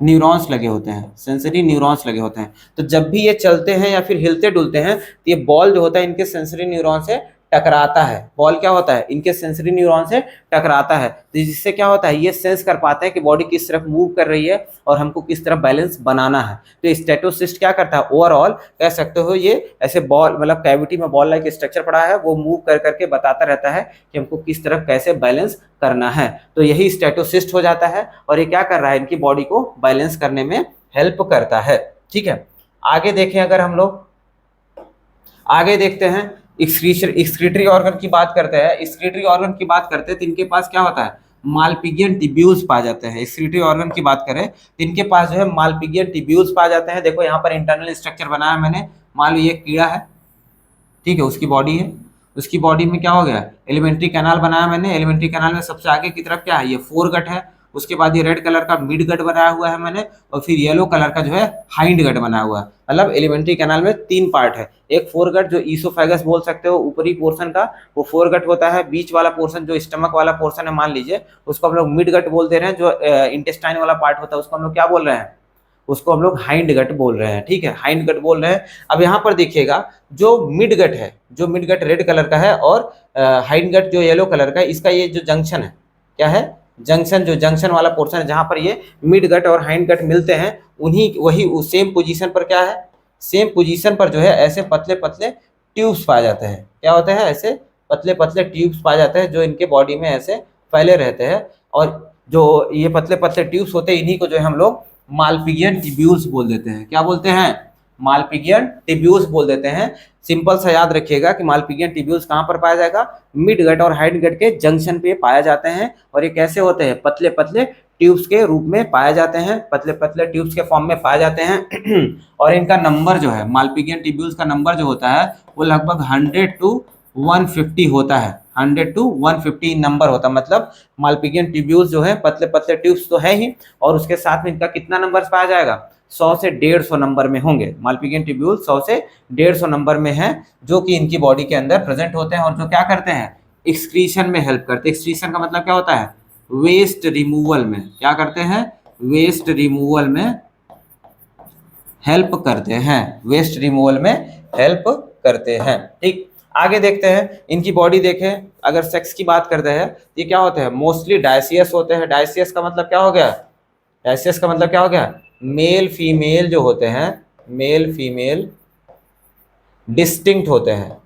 न्यूरॉन्स लगे होते हैं, सेंसरी न्यूरॉन्स लगे होते हैं। तो जब भी ये चलते हैं या फिर हिलते डुलते हैं तो ये बॉल जो होता है इनके सेंसरी न्यूरॉन से टकराता है। बॉल क्या होता है, इनके सेंसरी न्यूरॉन से टकराता है, तो जिससे क्या होता है ये सेंस कर पाते हैं कि बॉडी किस तरफ मूव कर रही है और हमको किस तरफ बैलेंस बनाना है। तो स्टेटोसिस्ट क्या करता है, ओवरऑल कह सकते हो ये ऐसे बॉल, मतलब कैविटी में बॉल लाइक स्ट्रक्चर पड़ा है, वो मूव कर करके बताता रहता है कि हमको किस तरफ कैसे बैलेंस करना है। तो यही स्टेटोसिस्ट हो जाता है और ये क्या कर रहा है, इनकी बॉडी को बैलेंस करने में हेल्प करता है। ठीक है, आगे देखें, अगर हम लोग आगे देखते हैं एक्सक्रीटरी ऑर्गन की बात करते हैं। एक्सक्रीटरी ऑर्गन की बात करते हैं तो इनके पास क्या होता है, मालपिगियन टिब्यूल्स पाए जाते हैं। एक्सक्रीटरी ऑर्गन की बात करें तो इनके पास जो है मालपिगियन टिब्यूल्स पाए जाते हैं। देखो यहाँ पर इंटरनल स्ट्रक्चर बनाया मैंने, मान लो ये कीड़ा है, ठीक है, उसकी बॉडी है, उसकी बॉडी में क्या हो गया, एलिमेंट्री कैनाल बनाया मैंने। एलिमेंट्री कैनाल में सबसे आगे की तरफ क्या है, ये फोरगट है। उसके बाद ये रेड कलर का मिड गट बनाया हुआ है मैंने, और फिर येलो कलर का जो है हाइंड गट बनाया हुआ है। मतलब एलिमेंट्री कैनाल में 3 पार्ट है। एक फोरगट जो ईसोफेगस बोल सकते हो, ऊपरी पोर्शन का वो फोरगट होता है। बीच वाला पोर्शन जो स्टमक वाला पोर्शन है मान लीजिए, उसको हम लोग मिड गट बोल दे रहे हैं। जो इंटेस्टाइन वाला पार्ट होता है उसको हम लोग क्या बोल रहे हैं, उसको हम लोग हाइंड गट बोल रहे हैं। ठीक है, हाइंड गट बोल रहे हैं। अब यहाँ पर देखिएगा जो मिड गट है, जो मिड गट रेड कलर का है और हाइंड गट जो येलो कलर का है, इसका ये जो जंक्शन है, क्या है, जंक्शन, जो जंक्शन वाला पोर्शन है जहां पर ये मिड गट और हाइंड गट मिलते हैं, उन्हीं वही सेम पोजीशन पर क्या है, सेम पोजीशन पर जो है ऐसे पतले पतले ट्यूब्स पाए जाते हैं। क्या होते हैं, ऐसे पतले पतले ट्यूब्स पाए जाते हैं जो इनके बॉडी में ऐसे फैले रहते हैं। और जो ये पतले पतले ट्यूब्स होते हैं इन्हीं को जो है हम लोग मालपिगियन टिब्यूल्स बोल देते हैं। क्या बोलते हैं, मालपिगियन टिब्यूल्स बोल देते हैं। सिंपल सा याद रखिएगा कि मालपिगियन टिब्यूल्स कहाँ पर पाया जाएगा, मिड गट और हाइंड गट के जंक्शन पे पाए जाते हैं। और ये कैसे होते हैं, पतले पतले ट्यूब्स के रूप में पाए जाते हैं, पतले पतले ट्यूब्स के फॉर्म में पाए जाते हैं। और इनका नंबर जो है, मालपिगियन टिब्यूल्स का नंबर जो होता है वो लगभग 100 to 150 होता है। 100 to 150 नंबर होता है। मतलब मालपिगियन ट्यूब्यूल्स जो है पतले पतले ट्यूब्स तो है ही, और उसके साथ में इनका कितना नंबर पाया जाएगा, 100 से 150 नंबर में होंगे। मालपिगियन ट्यूब्यूल 100 से 150 नंबर में है, जो कि इनकी बॉडी के अंदर प्रेजेंट होते हैं और जो क्या करते हैं, एक्सक्रीशन में हेल्प करते हैं। एक्सक्रीशन का मतलब क्या होता है, वेस्ट रिमूवल में क्या करते हैं, वेस्ट रिमूवल में हेल्प करते हैं, वेस्ट रिमूवल में हेल्प करते हैं। ठीक, आगे देखते हैं इनकी बॉडी देखें। अगर सेक्स की बात करते हैं ये क्या होते हैं, मोस्टली डायसियस होते हैं। डायसियस का मतलब क्या हो गया, डायसियस का मतलब क्या हो गया, मेल फीमेल जो होते हैं, मेल फीमेल डिस्टिंक्ट होते हैं।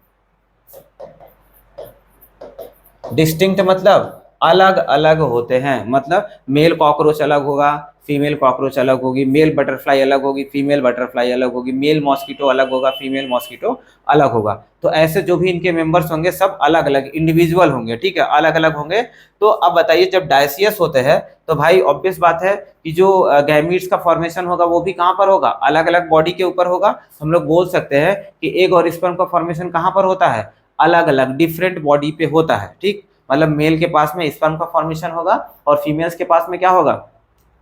डिस्टिंक्ट मतलब अलग अलग होते हैं। मतलब मेल कॉकरोच अलग होगा, फीमेल कॉकरोच अलग होगी, मेल बटरफ्लाई अलग होगी, फीमेल बटरफ्लाई अलग होगी, मेल मॉस्किटो अलग होगा, फीमेल मॉस्किटो अलग होगा। तो ऐसे जो भी इनके मेंबर्स होंगे सब अलग अलग इंडिविजुअल होंगे, ठीक है, अलग अलग होंगे। तो अब बताइए जब डायसियस होते हैं तो भाई ऑब्वियस बात है कि जो गैमीट्स का फॉर्मेशन होगा वो भी कहाँ पर होगा, अलग अलग बॉडी के ऊपर होगा। हम लोग बोल सकते हैं कि एग और स्पर्म का फॉर्मेशन कहाँ पर होता है, अलग अलग डिफरेंट बॉडी पे होता है, ठीक। मतलब मेल के पास में स्पर्म का फॉर्मेशन होगा और फीमेल्स के पास में क्या होगा,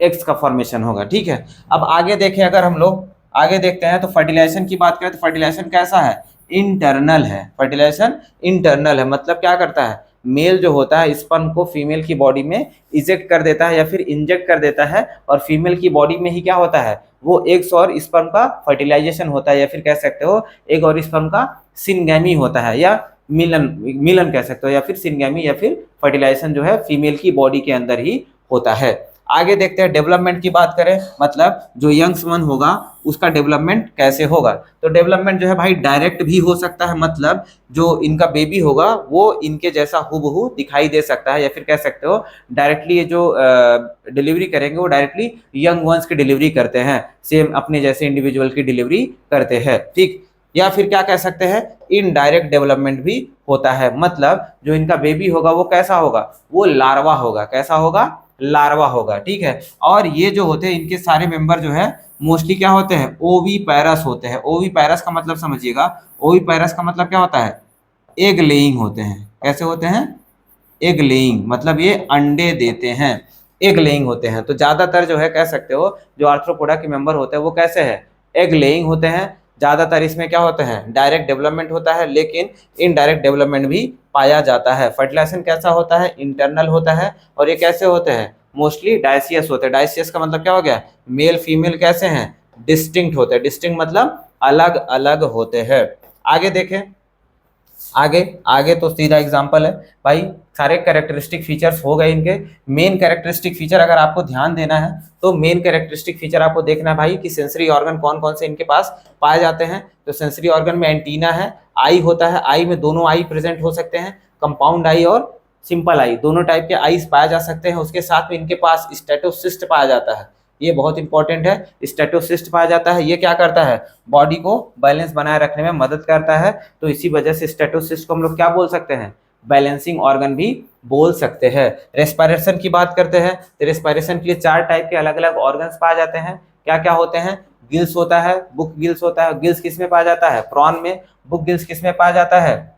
एग्स का फॉर्मेशन होगा, ठीक है। अब आगे देखें, अगर हम लोग आगे देखते हैं तो फर्टिलाइजेशन की बात करें तो फर्टिलाइजेशन कैसा है, इंटरनल है। फर्टिलाइजेशन इंटरनल है, मतलब क्या करता है, मेल जो होता है स्पर्म को फीमेल की बॉडी में इजेक्ट कर देता है या फिर इंजेक्ट कर देता है, और फीमेल की बॉडी में ही क्या होता है, वो एग्स और स्पर्म का फर्टिलाइजेशन होता है, या फिर कह सकते हो एग और स्पर्म का सिनगैमी होता है, या मिलन मिलन कह सकते हो, या फिर सिनगैमी, या फिर फर्टिलाइजेशन जो है फीमेल की बॉडी के अंदर ही होता है। आगे देखते हैं डेवलपमेंट की बात करें, मतलब जो यंग्स वन होगा उसका डेवलपमेंट कैसे होगा। तो डेवलपमेंट जो है भाई डायरेक्ट भी हो सकता है, मतलब जो इनका बेबी होगा वो इनके जैसा हूबहू दिखाई दे सकता है, या फिर कह सकते हो डायरेक्टली ये जो डिलीवरी करेंगे वो डायरेक्टली यंग वंस की डिलीवरी करते हैं, सेम अपने जैसे इंडिविजुअल की डिलीवरी करते हैं, ठीक। या फिर क्या कह सकते हैं, इनडायरेक्ट डेवलपमेंट भी होता है, मतलब जो इनका बेबी होगा वो कैसा होगा, वो लार्वा होगा, कैसा होगा, लार्वा होगा, ठीक है। और ये जो होते हैं इनके सारे मेंबर जो है मोस्टली क्या होते हैं, ओवी पैरस होते हैं। ओवी पैरस का मतलब समझिएगा, ओवी पैरस का मतलब क्या होता है, एग लेइंग होते हैं। कैसे होते हैं, एग लेइंग, मतलब ये अंडे देते हैं, एग लेइंग होते हैं। तो ज्यादातर जो है कह सकते हो जो आर्थ्रोपोडा के मेंबर होते हैं वो कैसे है, एग लेइंग होते हैं। ज्यादातर इसमें क्या होता है, डायरेक्ट डेवलपमेंट होता है, लेकिन इनडायरेक्ट डेवलपमेंट भी पाया जाता है। फर्टिलाइजेशन कैसा होता है, इंटरनल होता है, और ये कैसे होते हैं, मोस्टली डायसियस होते हैं। डायसियस का मतलब क्या हो गया, मेल फीमेल कैसे हैं, डिस्टिंक्ट होते हैं। डिस्टिंक्ट मतलब अलग अलग होते हैं। आगे देखें, आगे आगे तो सीधा एग्जांपल है भाई, सारे कैरेक्टरिस्टिक फीचर्स हो गए इनके। मेन कैरेक्टरिस्टिक फीचर अगर आपको ध्यान देना है तो मेन कैरेक्टरिस्टिक फीचर आपको देखना है भाई कि सेंसरी ऑर्गन कौन कौन से इनके पास पाए जाते हैं। तो सेंसरी ऑर्गन में एंटीना है, आई होता है, आई में दोनों आई प्रेजेंट हो सकते हैं, कंपाउंड आई और सिंपल आई, दोनों टाइप के आईज पाए जा सकते हैं। उसके साथ में इनके पास स्टेटोसिस्ट पाया जाता है, ये बहुत इंपॉर्टेंट है, स्टेटोसिस्ट पाया जाता है। ये क्या करता है, बॉडी को बैलेंस बनाए रखने में मदद करता है। तो इसी वजह से स्टेटोसिस्ट को हम लोग क्या बोल सकते हैं, बैलेंसिंग ऑर्गन भी बोल सकते हैं। रेस्पिरेशन की बात करते हैं तो रेस्पिरेशन के लिए 4 टाइप के अलग अलग ऑर्गन्स पाए जाते हैं। क्या क्या होते हैं, गिल्स होता है, बुक गिल्स होता है। गिल्स किस में पाया जाता है, प्रॉन में। बुक गिल्स किस में पाया जाता है,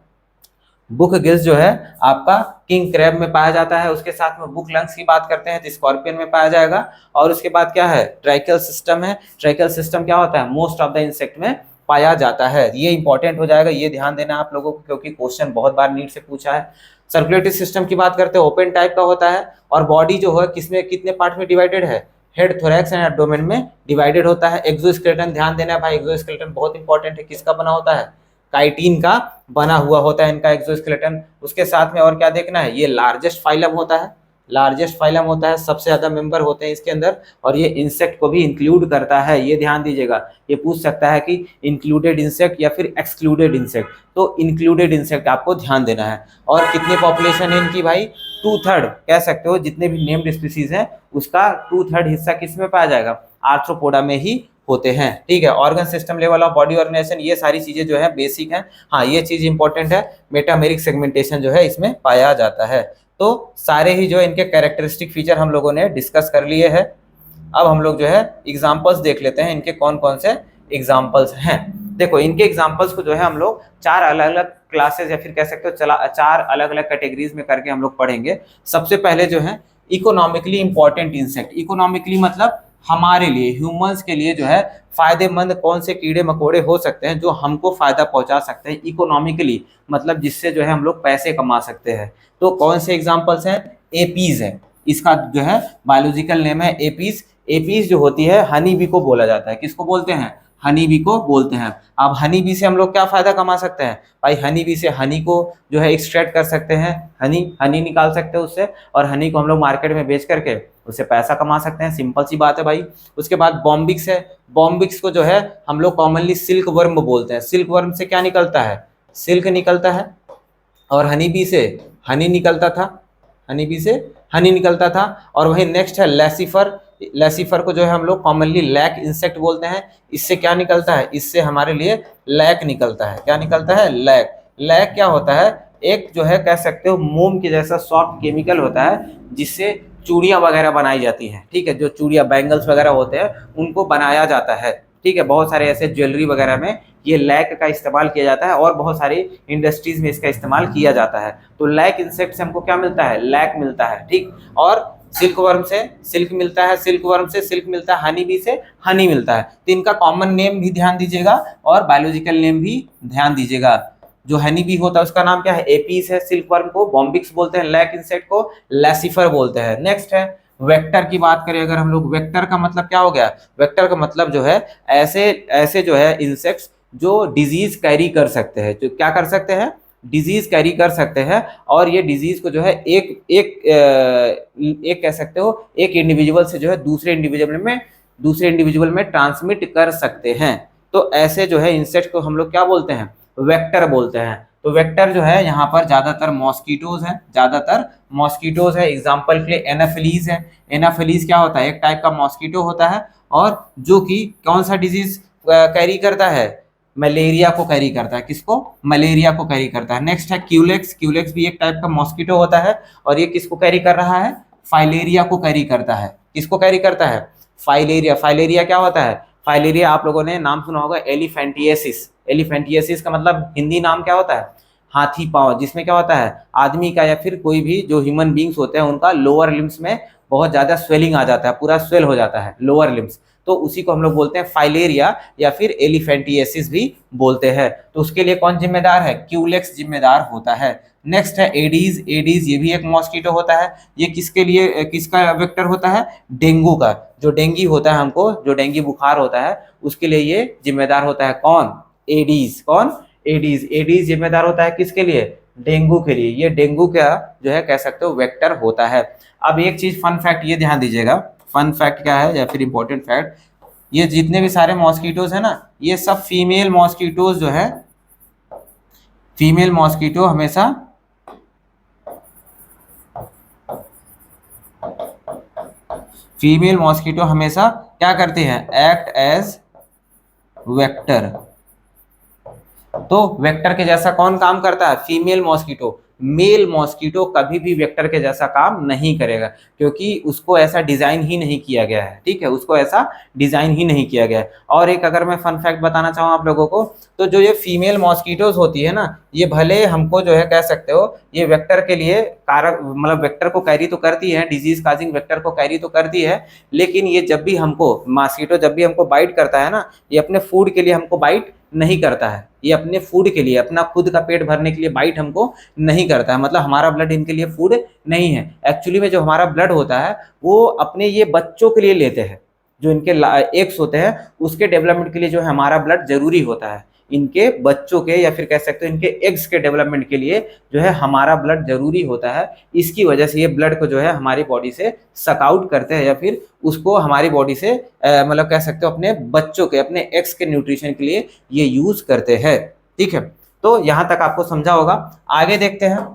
बुक गिल्स जो है आपका किंग क्रैब में पाया जाता है। उसके साथ में बुक लंग्स की बात करते हैं तो स्कॉर्पियन में पाया जाएगा। और उसके बाद क्या है, ट्राइकल सिस्टम है। ट्राइकल सिस्टम क्या होता है, मोस्ट ऑफ द इंसेक्ट में पाया जाता है। ये इंपॉर्टेंट हो जाएगा, ये ध्यान देना आप लोगों को, क्योंकि क्वेश्चन बहुत बार नीट से पूछा है। सर्कुलेटरी सिस्टम की बात करते हैं, ओपन टाइप का होता है। और बॉडी जो है किसमें कितने पार्ट में डिवाइडेड है, हेड, थोरैक्स एंड एब्डोमेन में डिवाइडेड होता है। एक्सोस्केलेटन ध्यान देना है भाई, एक्सोस्केलेटन बहुत इंपॉर्टेंट है। किसका बना होता है, काइटिन का बना हुआ होता है इनका एक्सोस्केलेटन। उसके साथ में और क्या देखना है, ये लार्जेस्ट फाइलम होता है, लार्जेस्ट फाइलम होता है, सबसे ज्यादा मेंबर होते हैं इसके अंदर। और ये इंसेक्ट को भी इंक्लूड करता है, ये ध्यान दीजिएगा। ये पूछ सकता है कि इंक्लूडेड इंसेक्ट या फिर एक्सक्लूडेड इंसेक्ट, तो इंक्लूडेड इंसेक्ट आपको ध्यान देना है। और कितनी पॉपुलेशन है इनकी भाई, 2/3 कह सकते हो, जितने भी नेम्ड स्पीसीज हैं उसका 2/3 हिस्सा किस में पाया जाएगा, आर्थ्रोपोडा में ही होते हैं, ठीक है। Organ system level of body organisation, ये सारी चीजें जो है बेसिक हैं। हाँ, ये चीज इंपॉर्टेंट है, मेटामेरिक सेगमेंटेशन जो है इसमें पाया जाता है। तो सारे ही जो इनके कैरेक्टरिस्टिक फीचर हम लोगों ने डिस्कस कर लिए हैं। अब हम लोग जो है एग्जाम्पल्स देख लेते हैं, इनके कौन कौन से एग्जाम्पल्स हैं। देखो, इनके एग्जाम्पल्स को जो है हम लोग 4 अलग अलग क्लासेस या फिर कह सकते हो 4 अलग अलग कैटेगरीज में करके हम लोग पढ़ेंगे। सबसे पहले जो है इकोनॉमिकली इंपॉर्टेंट इंसेक्ट। इकोनॉमिकली मतलब हमारे लिए, ह्यूमंस के लिए जो है फायदेमंद कौन से कीड़े मकोड़े हो सकते हैं जो हमको फायदा पहुंचा सकते हैं इकोनॉमिकली, मतलब जिससे जो है हम लोग पैसे कमा सकते हैं। तो कौन से एग्जांपल्स हैं, एपीज है, इसका जो है बायोलॉजिकल नेम है एपीज। एपीज जो होती है हनी बी को बोला जाता है, किसको बोलते हैं, हनी बी को बोलते हैं। अब हनी बी से हम लोग क्या फायदा कमा सकते हैं भाई, हनी बी से हनी को जो है एक्सट्रैक्ट कर सकते हैं, हनी निकाल सकते हैं उससे, और हनी को हम लोग मार्केट में बेच करके उससे पैसा कमा सकते हैं, सिंपल सी बात है भाई। उसके बाद बॉम्बिक्स है। बॉम्बिक्स को जो है हम लोग कॉमनली सिल्क वर्म बोलते हैं। सिल्क वर्म से क्या निकलता है, सिल्क निकलता है, और हनी बी से हनी निकलता था, हनी बी से हनी निकलता था। और वही नेक्स्ट है लेसिफर। लेसिफर को जो है हम लोग कॉमनली लैक इंसेक्ट बोलते हैं। इससे क्या निकलता है, इससे हमारे लिए लैक निकलता है। क्या निकलता है, लैक। लैक क्या होता है, एक जो है कह सकते हो मोम के जैसा सॉफ्ट केमिकल होता है जिससे चूड़ियाँ वगैरह बनाई जाती हैं। ठीक है, जो चूड़ियाँ बैंगल्स वगैरह होते हैं उनको बनाया जाता है। ठीक है, बहुत सारे ऐसे ज्वेलरी वगैरह में ये लैक का इस्तेमाल किया जाता है और बहुत सारी इंडस्ट्रीज में इसका इस्तेमाल किया जाता है। तो लैक इंसेक्ट से हमको क्या मिलता है, लैक मिलता है। ठीक, और सिल्क वर्म से सिल्क मिलता है, सिल्क वर्म से सिल्क मिलता है, हनी बी से हनी मिलता है। तो इनका कॉमन नेम भी ध्यान दीजिएगा और बायोलॉजिकल नेम भी ध्यान दीजिएगा। जो हनी बी होता है उसका नाम क्या है, एपीस है। सिल्क वर्म को बॉम्बिक्स बोलते हैं, लैक इंसेक्ट को लैसिफर बोलते हैं। नेक्स्ट है वेक्टर की बात करें अगर हम लोग, वेक्टर का मतलब क्या हो गया, वेक्टर का मतलब जो है ऐसे ऐसे जो है इंसेक्ट्स जो डिजीज कैरी कर सकते हैं, जो क्या कर सकते हैं, डिजीज कैरी कर सकते हैं। और ये डिजीज को जो है एक कह सकते हो एक इंडिविजुअल से जो है दूसरे इंडिविजुअल में ट्रांसमिट कर सकते हैं। तो ऐसे जो है इंसेक्ट को हम लोग क्या बोलते हैं, वेक्टर बोलते हैं। तो वेक्टर जो है यहाँ पर ज्यादातर मॉस्किटोज है, ज्यादातर मॉस्किटोज है। एग्जाम्पल के लिए एनाफिलीज है। एनाफिलीज क्या होता है, एक टाइप का मॉस्किटो होता है और जो कि कौन सा डिजीज कैरी करता है, मलेरिया को कैरी करता है। किसको, मलेरिया को कैरी करता है। नेक्स्ट है क्यूलेक्स। क्यूलेक्स भी एक टाइप का मॉस्किटो होता है और ये किसको कैरी कर रहा है, फाइलेरिया को कैरी करता है। किसको कैरी करता है, फाइलेरिया। फाइलेरिया क्या होता है, फाइलेरिया आप लोगों ने नाम सुना होगा, एलिफेंटिएसिस। एलिफेंटिएसिस का मतलब हिंदी नाम क्या होता है, हाथी पांव। जिसमें क्या होता है, आदमी का या फिर कोई भी जो ह्यूमन बींग्स होते हैं उनका लोअर लिम्स में बहुत ज्यादा स्वेलिंग आ जाता है, पूरा स्वेल हो जाता है लोअर लिम्स। तो उसी को हम लोग बोलते हैं फाइलेरिया या फिर एलिफेंटिएसिस भी बोलते हैं। तो उसके लिए कौन जिम्मेदार है, क्यूलेक्स जिम्मेदार होता है। नेक्स्ट है एडीज। एडीज ये भी एक मॉस्किटो होता है। ये किसके लिए, किसका वेक्टर होता है, डेंगू का। जो डेंगी होता है, हमको जो डेंगी बुखार होता है उसके लिए ये जिम्मेदार होता है। कौन, एडीज। कौन, एडीज। एडीज जिम्मेदार होता है किसके लिए, डेंगू के लिए। ये डेंगू का जो है कह सकते हो वेक्टर होता है। अब एक चीज फन फैक्ट ये ध्यान दीजिएगा, फन फैक्ट क्या है या फिर इंपॉर्टेंट फैक्ट, ये जितने भी सारे मॉस्किटोज है ना, ये सब फीमेल मॉस्किटोज जो है, फीमेल मॉस्किटो हमेशा क्या करते हैं, एक्ट एज वेक्टर। तो वेक्टर के जैसा कौन काम करता है, फीमेल मॉस्किटो। मेल मॉस्किटो कभी भी वेक्टर के जैसा काम नहीं करेगा क्योंकि उसको ऐसा डिजाइन ही नहीं किया गया है। ठीक है, उसको ऐसा डिजाइन ही नहीं किया गया है। और एक अगर मैं फन फैक्ट बताना चाहूँ आप लोगों को, तो जो ये फीमेल मॉस्किटोज होती है ना, ये भले हमको जो है कह सकते हो ये वेक्टर के लिए कारक, मतलब वेक्टर को कैरी तो करती है, डिजीज काजिंग वेक्टर को कैरी तो करती है, लेकिन ये जब भी हमको मॉस्किटो जब भी हमको बाइट करता है ना, ये अपने फूड के लिए हमको बाइट नहीं करता है। ये अपने फूड के लिए, अपना खुद का पेट भरने के लिए बाइट हमको नहीं करता है। मतलब हमारा ब्लड इनके लिए फूड नहीं है। एक्चुअली में जो हमारा ब्लड होता है वो अपने ये बच्चों के लिए लेते हैं, जो इनके एग्स होते हैं उसके डेवलपमेंट के लिए जो है हमारा ब्लड जरूरी होता है। इनके बच्चों के या फिर कह सकते हो इनके एग्स के डेवलपमेंट के लिए जो है हमारा ब्लड जरूरी होता है। इसकी वजह से ये ब्लड को जो है हमारी बॉडी से सक आउट करते हैं या फिर उसको हमारी बॉडी से मतलब कह सकते हो अपने बच्चों के, अपने एग्स के न्यूट्रिशन के लिए ये यूज करते हैं। ठीक है, तो यहाँ तक आपको समझा होगा। आगे देखते हैं,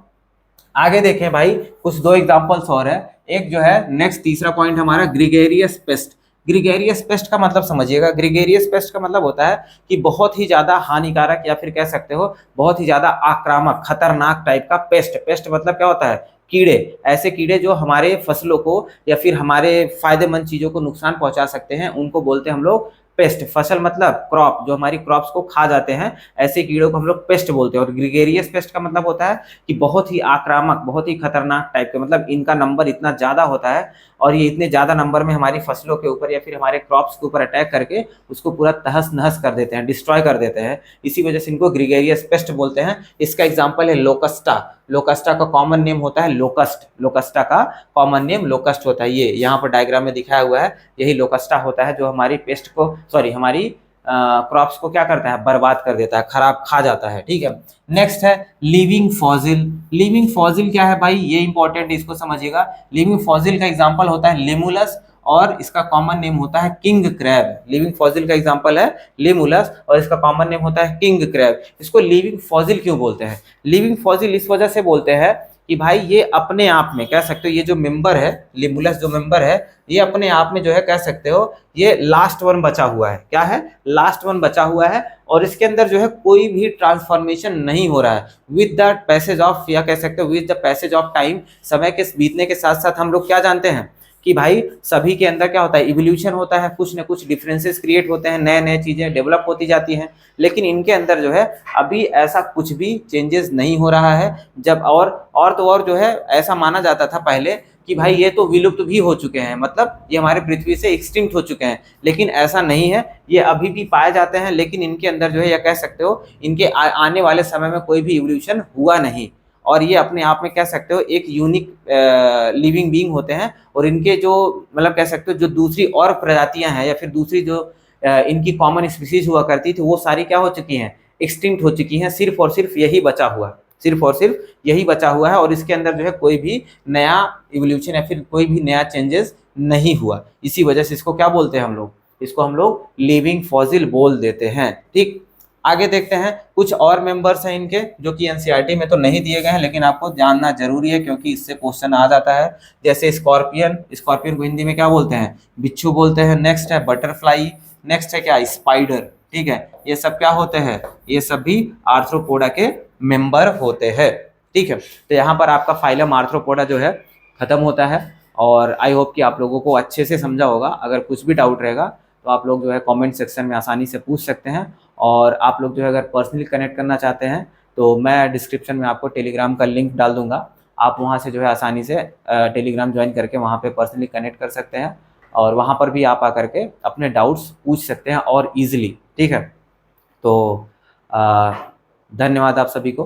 आगे देखें भाई, कुछ दो एग्जांपल्स और है। एक जो है नेक्स्ट तीसरा पॉइंट हमारा ग्रीगेरियस पेस्ट। ग्रीगेरियस पेस्ट का मतलब समझिएगा, ग्रीगेरियस पेस्ट का मतलब होता है कि बहुत ही ज्यादा हानिकारक या फिर कह सकते हो बहुत ही ज्यादा आक्रामक, खतरनाक टाइप का पेस्ट। पेस्ट मतलब क्या होता है, कीड़े। ऐसे कीड़े जो हमारे फसलों को या फिर हमारे फायदेमंद चीजों को नुकसान पहुंचा सकते हैं, उनको बोलते हैं हम लोग पेस्ट। फसल मतलब क्रॉप, जो हमारी क्रॉप्स को खा जाते हैं, ऐसे कीड़ों को हम लोग पेस्ट बोलते हैं। और ग्रीगेरियस पेस्ट का मतलब होता है कि बहुत ही आक्रामक, बहुत ही खतरनाक टाइप के, मतलब इनका नंबर इतना ज्यादा होता है और ये इतने ज्यादा नंबर में हमारी फसलों के ऊपर या फिर हमारे क्रॉप्स के ऊपर अटैक करके उसको पूरा तहस नहस कर देते हैं, डिस्ट्रॉय कर देते हैं। इसी वजह से इनको ग्रीगेरियस पेस्ट बोलते हैं। इसका एग्जाम्पल है लोकस्टा। लोकस्टा का कॉमन नेम होता है लोकस्ट। लोकस्टा का कॉमन नेम लोकस्ट होता है। ये यहाँ पर डायग्राम में दिखाया हुआ है, यही लोकस्टा होता है जो हमारी पेस्ट को, सॉरी हमारी क्रॉप्स को क्या करता है, बर्बाद कर देता है, खराब खा जाता है। ठीक है, नेक्स्ट है लिविंग फॉसिल। लिविंग फॉसिल क्या है भाई, ये इंपॉर्टेंट, इसको समझिएगा। लिविंग फॉसिल का एग्जांपल होता है लिमुलस और इसका कॉमन नेम होता है किंग क्रैब। लिविंग फॉसिल का एग्जांपल है लिमुलस और इसका कॉमन नेम होता है किंग क्रैब। इसको लिविंग फॉसिल क्यों बोलते हैं, लिविंग फॉसिल इस वजह से बोलते हैं कि भाई ये अपने आप में कह सकते हो, ये जो मेंबर है, लिम्बुलस जो मेंबर है, ये अपने आप में जो है कह सकते हो ये लास्ट वन बचा हुआ है। क्या है? लास्ट वन बचा हुआ है, और इसके अंदर जो है कोई भी ट्रांसफॉर्मेशन नहीं हो रहा है। विद द पैसेज ऑफ, या कह सकते हो with the passage of time, समय के बीतने के साथ साथ हम लोग क्या जानते हैं कि भाई सभी के अंदर क्या होता है, इवोल्यूशन होता है, कुछ न कुछ डिफरेंसेस क्रिएट होते हैं, नए नए चीजें डेवलप होती जाती हैं। लेकिन इनके अंदर जो है अभी ऐसा कुछ भी चेंजेस नहीं हो रहा है। जब और तो और जो है ऐसा माना जाता था पहले कि भाई ये तो विलुप्त भी हो चुके हैं, मतलब ये हमारे पृथ्वी से एक्सटिंक्ट हो चुके हैं, लेकिन ऐसा नहीं है, ये अभी भी पाए जाते हैं। लेकिन इनके अंदर जो है या कह सकते हो इनके आने वाले समय में कोई भी इवोल्यूशन हुआ नहीं, और ये अपने आप में कह सकते हो एक यूनिक लिविंग बीइंग होते हैं। और इनके जो मतलब कह सकते हो जो दूसरी और प्रजातियां हैं, या फिर दूसरी जो इनकी कॉमन स्पीसीज हुआ करती थी, वो सारी क्या हो चुकी हैं, एक्सटिंक्ट हो चुकी हैं। सिर्फ और सिर्फ यही बचा हुआ है, सिर्फ और सिर्फ यही बचा हुआ है, और इसके अंदर जो है कोई भी नया इवोल्यूशन या फिर कोई भी नया चेंजेस नहीं हुआ। इसी वजह से इसको क्या बोलते हैं हम लोग, इसको हम लोग लिविंग फॉसिल बोल देते हैं। ठीक, आगे देखते हैं कुछ और मेंबर्स हैं इनके जो कि एनसीईआरटी में तो नहीं दिए गए हैं, लेकिन आपको जानना जरूरी है क्योंकि इससे क्वेश्चन आ जाता है। जैसे स्कॉर्पियन, स्कॉर्पियन को हिंदी में क्या बोलते हैं, बिच्छू बोलते हैं। नेक्स्ट है बटरफ्लाई, नेक्स्ट है क्या, स्पाइडर। ठीक है, ये सब क्या होते हैं, ये सब भी आर्थ्रोपोडा के मेंबर होते हैं। ठीक है, तो यहाँ पर आपका फाइलम आर्थ्रोपोडा जो है खत्म होता है, और आई होप कि आप लोगों को अच्छे से समझा होगा। अगर कुछ भी डाउट रहेगा तो आप लोग जो है कमेंट सेक्शन में आसानी से पूछ सकते हैं, और आप लोग जो है अगर पर्सनली कनेक्ट करना चाहते हैं तो मैं डिस्क्रिप्शन में आपको टेलीग्राम का लिंक डाल दूंगा। आप वहाँ से जो है आसानी से टेलीग्राम ज्वाइन करके वहाँ पे पर्सनली कनेक्ट कर सकते हैं, और वहाँ पर भी आप आकर के अपने डाउट्स पूछ सकते हैं और ईजिली। ठीक है, तो धन्यवाद आप सभी को।